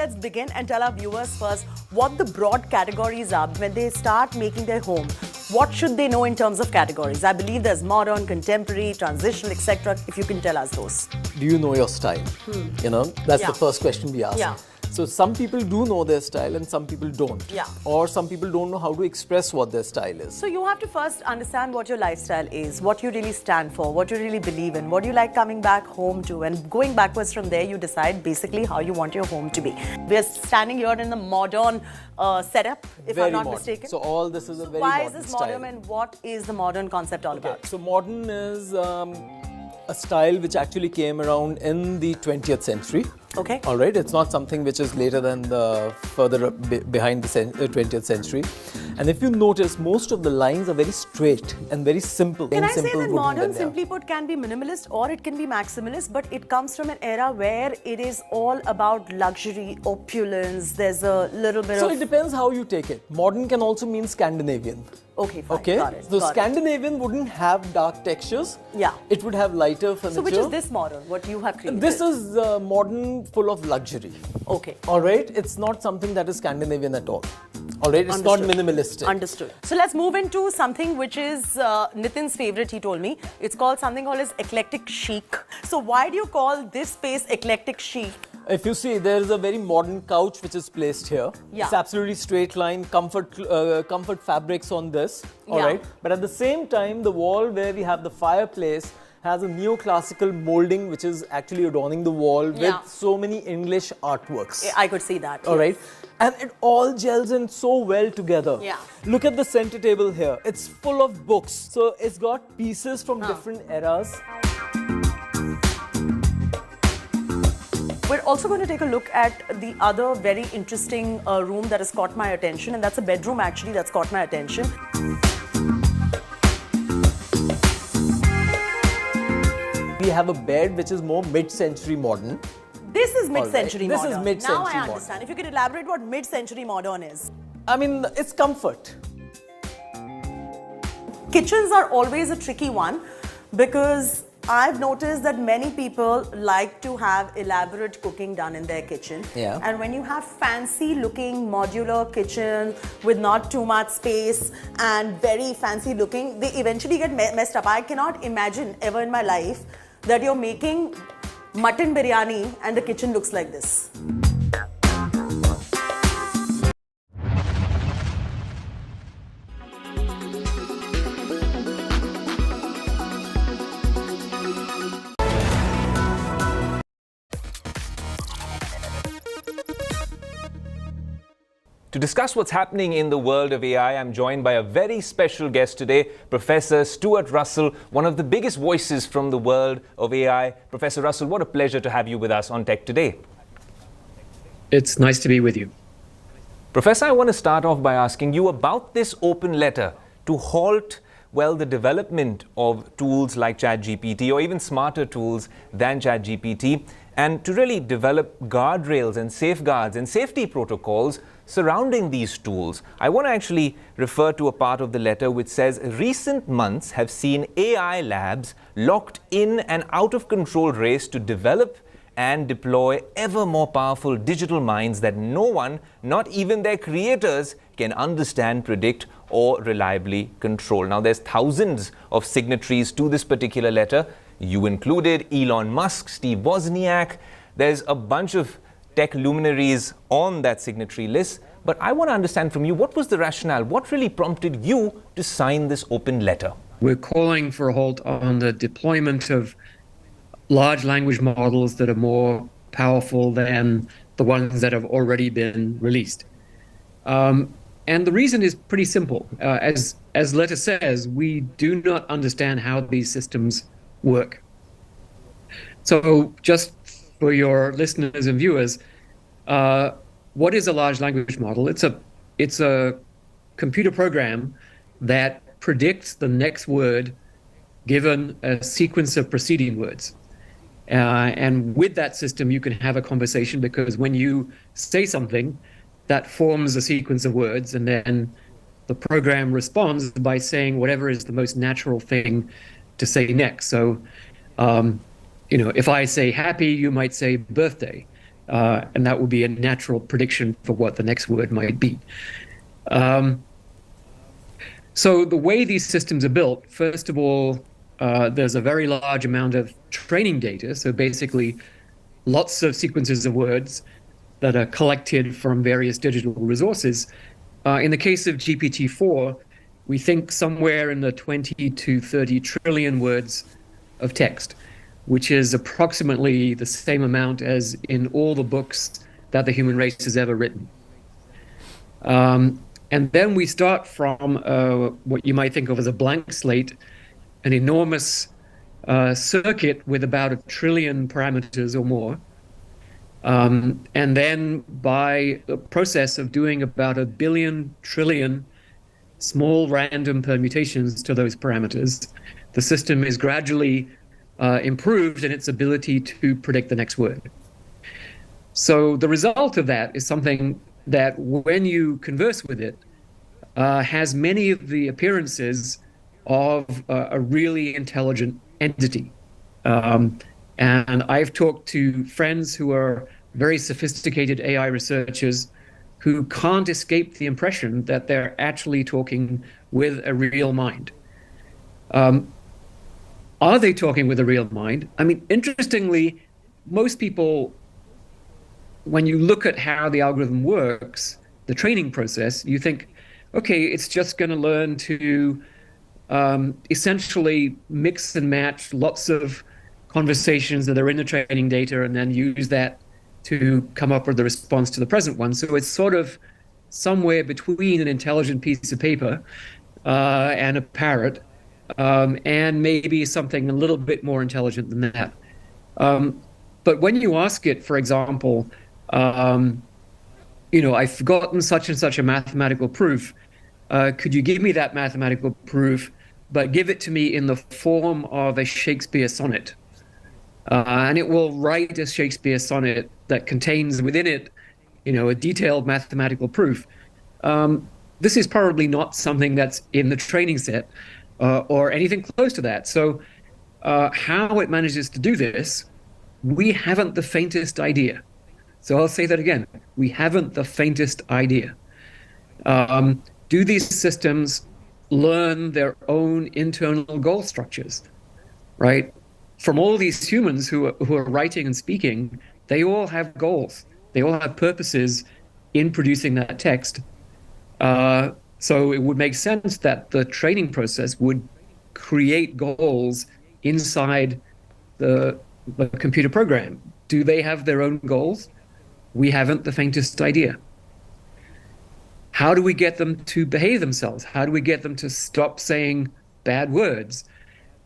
Speaker 5: let's begin and tell our viewers first what the broad categories are when they start making their home. What should they know in terms of categories? I believe there's modern, contemporary, transitional, etc. If you can tell us those.
Speaker 6: Do you know your style? You know, that's the first question we ask.
Speaker 5: Yeah.
Speaker 6: So some people do know their style and some people don't.
Speaker 5: Yeah.
Speaker 6: Or some people don't know how to express what their style is.
Speaker 5: So you have to first understand what your lifestyle is, what you really stand for, what you really believe in, what you like coming back home to, and going backwards from there, you decide basically how you want your home to be. We're standing here in the modern setup, if
Speaker 6: Very
Speaker 5: I'm not
Speaker 6: modern.
Speaker 5: mistaken.
Speaker 6: So all this is a very
Speaker 5: Why
Speaker 6: modern
Speaker 5: is this modern
Speaker 6: style.
Speaker 5: and what is the modern concept all about?
Speaker 6: So modern is a style which actually came around in the 20th century.
Speaker 5: Okay.
Speaker 6: All right. It's not something which is later than the further behind the 20th century. And if you notice, most of the lines are very straight and very simple.
Speaker 5: Can I say
Speaker 6: simple
Speaker 5: that
Speaker 6: wooden
Speaker 5: modern,
Speaker 6: veneer.
Speaker 5: simply put, can be minimalist or it can be maximalist, but it comes from an era where it is all about luxury, opulence, there's a little bit
Speaker 6: So
Speaker 5: of...
Speaker 6: it depends how you take it. Modern can also mean Scandinavian.
Speaker 5: Okay, fine.
Speaker 6: Okay.
Speaker 5: Got it.
Speaker 6: So
Speaker 5: got it.
Speaker 6: Scandinavian wouldn't have dark textures.
Speaker 5: Yeah.
Speaker 6: It would have lighter furniture.
Speaker 5: So which is this model, what you have created?
Speaker 6: This is modern, full of luxury.
Speaker 5: Okay.
Speaker 6: All right. It's not something that is Scandinavian at all. All right. It's
Speaker 5: Understood.
Speaker 6: not minimalistic.
Speaker 5: Understood. So let's move into something which is Nitin's favorite, he told me. It's called something called as eclectic chic. So why do you call this space eclectic chic?
Speaker 6: If you see, there is a very modern couch which is placed here.
Speaker 5: Yeah.
Speaker 6: It's absolutely straight line, comfort fabrics on this. All
Speaker 5: Yeah.
Speaker 6: right. But at the same time, the wall where we have the fireplace has a neoclassical molding which is actually adorning the wall with so many English artworks.
Speaker 5: I could see that.
Speaker 6: All right. And it all gels in so well together.
Speaker 5: Yeah.
Speaker 6: Look at the center table here. It's full of books. So it's got pieces from different eras.
Speaker 5: We're also going to take a look at the other very interesting room that has caught my attention, and that's a bedroom actually that's caught my attention.
Speaker 6: We have a bed which is more mid-century modern.
Speaker 5: This is mid-century
Speaker 6: All right.
Speaker 5: modern.
Speaker 6: This is mid-century
Speaker 5: Now I
Speaker 6: modern.
Speaker 5: understand. If you could elaborate what mid-century modern is.
Speaker 6: I mean, it's comfort.
Speaker 5: Kitchens are always a tricky one because I've noticed that many people like to have elaborate cooking done in their kitchen.
Speaker 6: Yeah.
Speaker 5: And when you have fancy looking modular kitchen with not too much space and very fancy looking, they eventually get messed up. I cannot imagine ever in my life that you're making mutton biryani and the kitchen looks like this.
Speaker 7: To discuss what's happening in the world of AI, I'm joined by a very special guest today, Professor Stuart Russell, one of the biggest voices from the world of AI. Professor Russell, what a pleasure to have you with us on Tech Today.
Speaker 8: It's nice to be with you.
Speaker 7: Professor, I want to start off by asking you about this open letter to halt, well, the development of tools like ChatGPT or even smarter tools than ChatGPT, and to really develop guardrails and safeguards and safety protocols surrounding these tools. I want to actually refer to a part of the letter which says recent months have seen AI labs locked in an out-of-control race to develop and deploy ever more powerful digital minds that no one, not even their creators, can understand, predict, or reliably control. Now, there's thousands of signatories to this particular letter. You included Elon Musk, Steve Wozniak. There's a bunch of tech luminaries on that signatory list. But I want to understand from you, what was the rationale? What really prompted you to sign this open letter?
Speaker 8: We're calling for a halt on the deployment of large language models that are more powerful than the ones that have already been released. And the reason is pretty simple. As the letter says, we do not understand how these systems work. So just for your listeners and viewers, what is a large language model? It's a computer program that predicts the next word given a sequence of preceding words. And with that system, you can have a conversation because when you say something, that forms a sequence of words, and then the program responds by saying whatever is the most natural thing to say next. So, if I say happy, you might say birthday. and that would be a natural prediction for what the next word might be. So the way these systems are built, first of all, there's a very large amount of training data. So basically, lots of sequences of words that are collected from various digital resources. In the case of GPT-4, we think somewhere in the 20 to 30 trillion words of text, which is approximately the same amount as in all the books that the human race has ever written. And then we start from what you might think of as a blank slate, an enormous circuit with about 1 trillion parameters or more. And then by the process of doing about 1 billion trillion small random permutations to those parameters, the system is gradually improved in its ability to predict the next word. So the result of that is something that when you converse with it, has many of the appearances of a really intelligent entity. And I've talked to friends who are very sophisticated AI researchers who can't escape the impression that they're actually talking with a real mind. Are they talking with a real mind? I mean, interestingly, most people, when you look at how the algorithm works, the training process, you think, okay, it's just going to learn to essentially mix and match lots of conversations that are in the training data and then use that to come up with a response to the present one. So it's sort of somewhere between an intelligent piece of paper and a parrot, and maybe something a little bit more intelligent than that. But when you ask it, for example, I've forgotten such and such a mathematical proof. Could you give me that mathematical proof, but give it to me in the form of a Shakespeare sonnet? And it will write a Shakespeare sonnet that contains within it, a detailed mathematical proof. This is probably not something that's in the training set or anything close to that. So how it manages to do this, we haven't the faintest idea. So I'll say that again. We haven't the faintest idea. Do these systems learn their own internal goal structures, right? From all these humans who are writing and speaking, they all have goals. They all have purposes in producing that text. So it would make sense that the training process would create goals inside the computer program. Do they have their own goals? We haven't the faintest idea. How do we get them to behave themselves? How do we get them to stop saying bad words?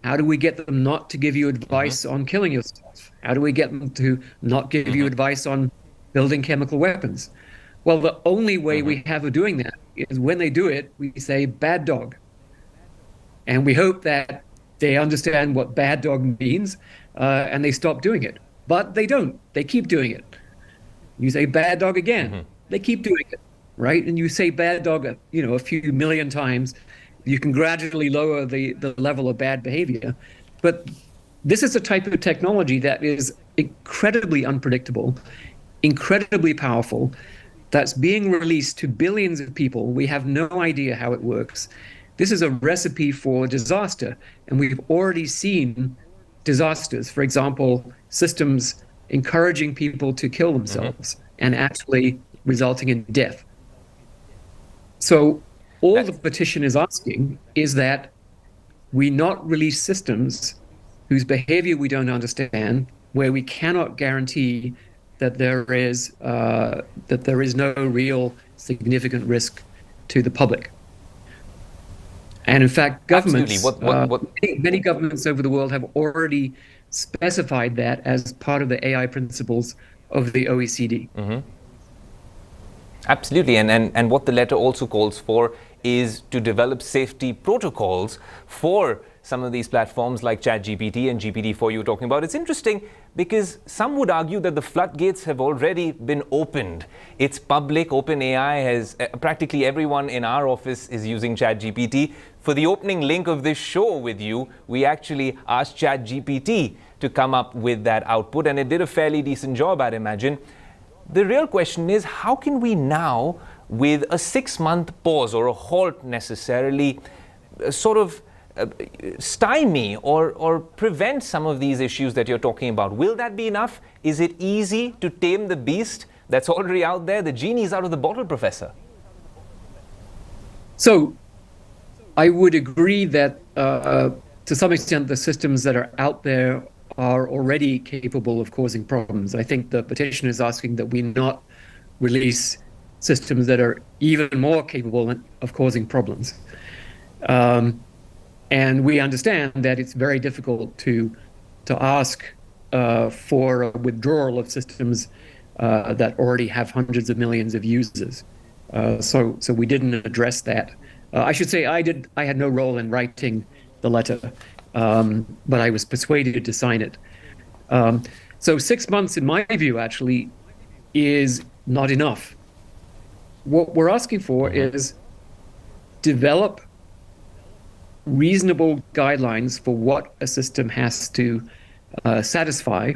Speaker 8: How do we get them not to give you advice on killing yourself? How do we get them to not give you advice on building chemical weapons? Well, the only way we have of doing that is when they do it, we say bad dog. And we hope that they understand what bad dog means and they stop doing it. But they don't. They keep doing it. You say bad dog again. They keep doing it, right? And you say bad dog, a few million times. You can gradually lower the level of bad behavior. But this is a type of technology that is incredibly unpredictable, incredibly powerful, that's being released to billions of people. We have no idea how it works. This is a recipe for disaster, and we've already seen disasters. For example, systems encouraging people to kill themselves and actually resulting in death. So all the petition is asking is that we not release systems whose behavior we don't understand, where we cannot guarantee that there is no real significant risk to the public. And in fact, governments, many governments over the world have already specified that as part of the AI principles of the OECD.
Speaker 7: Absolutely, and what the letter also calls for is to develop safety protocols for some of these platforms like ChatGPT and GPT-4 you were talking about. It's interesting because some would argue that the floodgates have already been opened. It's public. OpenAI has practically everyone in our office is using ChatGPT. For the opening link of this show with you, we actually asked ChatGPT to come up with that output, and it did a fairly decent job, I'd imagine. the real question is, how can we now, with a 6-month pause or a halt necessarily, sort of stymie or prevent some of these issues that you're talking about? Will that be enough? Is it easy to tame the beast that's already out there? The genie's out of the bottle, Professor.
Speaker 8: So I would agree that to some extent the systems that are out there are already capable of causing problems. I think the petition is asking that we not release systems that are even more capable of causing problems. And we understand that it's very difficult to ask for a withdrawal of systems that already have hundreds of millions of users. So we didn't address that. I should say I had no role in writing the letter, but I was persuaded to sign it. So 6 months, in my view, actually, is not enough. What we're asking for is develop reasonable guidelines for what a system has to satisfy,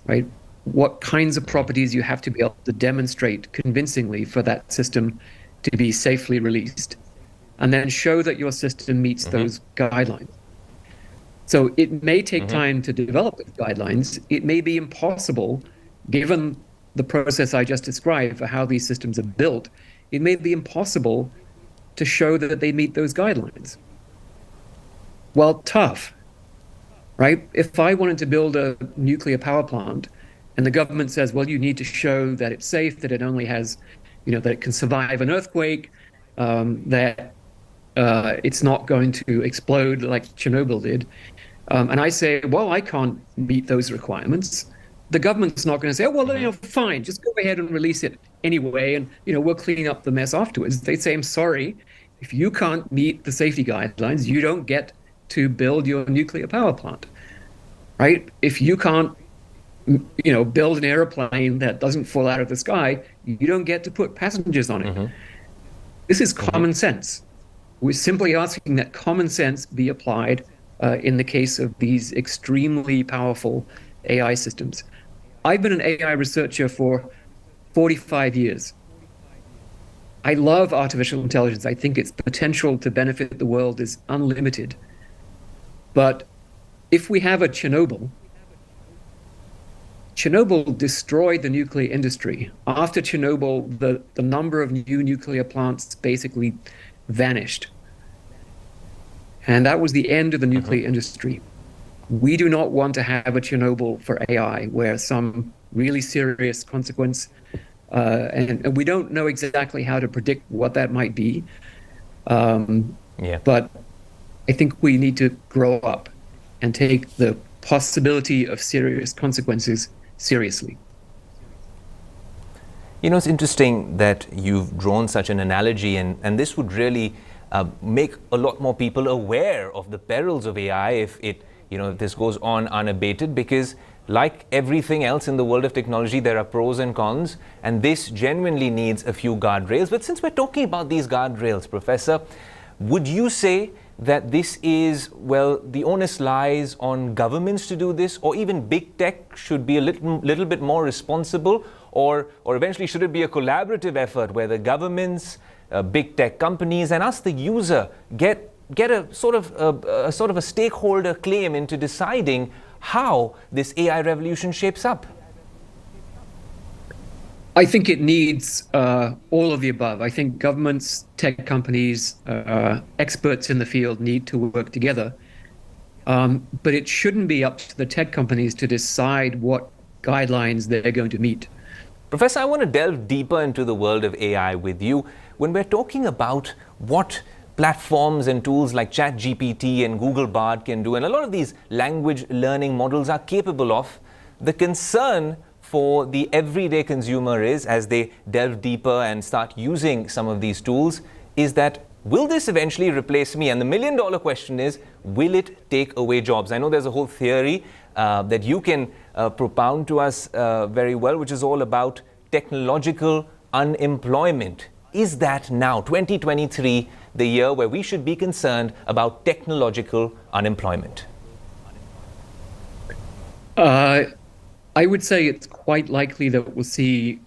Speaker 8: right? What kinds of properties you have to be able to demonstrate convincingly for that system to be safely released, and then show that your system meets those guidelines. So it may take time to develop those guidelines. It may be impossible, given the process I just described for how these systems are built, it may be impossible to show that they meet those guidelines. Well, tough, right? If I wanted to build a nuclear power plant and the government says, well, you need to show that it's safe, that it only has, that it can survive an earthquake, that it's not going to explode like Chernobyl did. And I say, well, I can't meet those requirements. The government's not going to say, oh, well, fine, just go ahead and release it anyway, and we'll clean up the mess afterwards. They say, I'm sorry, if you can't meet the safety guidelines, you don't get to build your nuclear power plant, right? If you can't, build an airplane that doesn't fall out of the sky, you don't get to put passengers on it. This is common sense. We're simply asking that common sense be applied in the case of these extremely powerful AI systems. I've been an AI researcher for 45 years. I love artificial intelligence. I think its potential to benefit the world is unlimited. But if we have a Chernobyl destroyed the nuclear industry. After Chernobyl, the number of new nuclear plants basically vanished. And that was the end of the nuclear industry. We do not want to have a Chernobyl for AI where some really serious consequence, and we don't know exactly how to predict what that might be. But I think we need to grow up and take the possibility of serious consequences seriously.
Speaker 7: It's interesting that you've drawn such an analogy, and this would really make a lot more people aware of the perils of AI if this goes on unabated, because like everything else in the world of technology, there are pros and cons, and this genuinely needs a few guardrails. But since we're talking about these guardrails, Professor, would you say that this is, the onus lies on governments to do this, or even big tech should be a little bit more responsible, or eventually should it be a collaborative effort where the governments, big tech companies, and us, the user, get a sort of a stakeholder claim into deciding how this AI revolution shapes up?
Speaker 8: I think it needs all of the above. I think governments, tech companies, experts in the field need to work together. But it shouldn't be up to the tech companies to decide what guidelines they're going to meet.
Speaker 7: Professor, I want to delve deeper into the world of AI with you. When we're talking about what platforms and tools like ChatGPT and Google Bard can do, and a lot of these language learning models are capable of, the concern for the everyday consumer is, as they delve deeper and start using some of these tools, is that will this eventually replace me? And the million-dollar question is, will it take away jobs? I know there's a whole theory that you can propound to us very well, which is all about technological unemployment. Is that now, 2023, the year where we should be concerned about technological unemployment?
Speaker 8: I would say it's quite likely that we'll see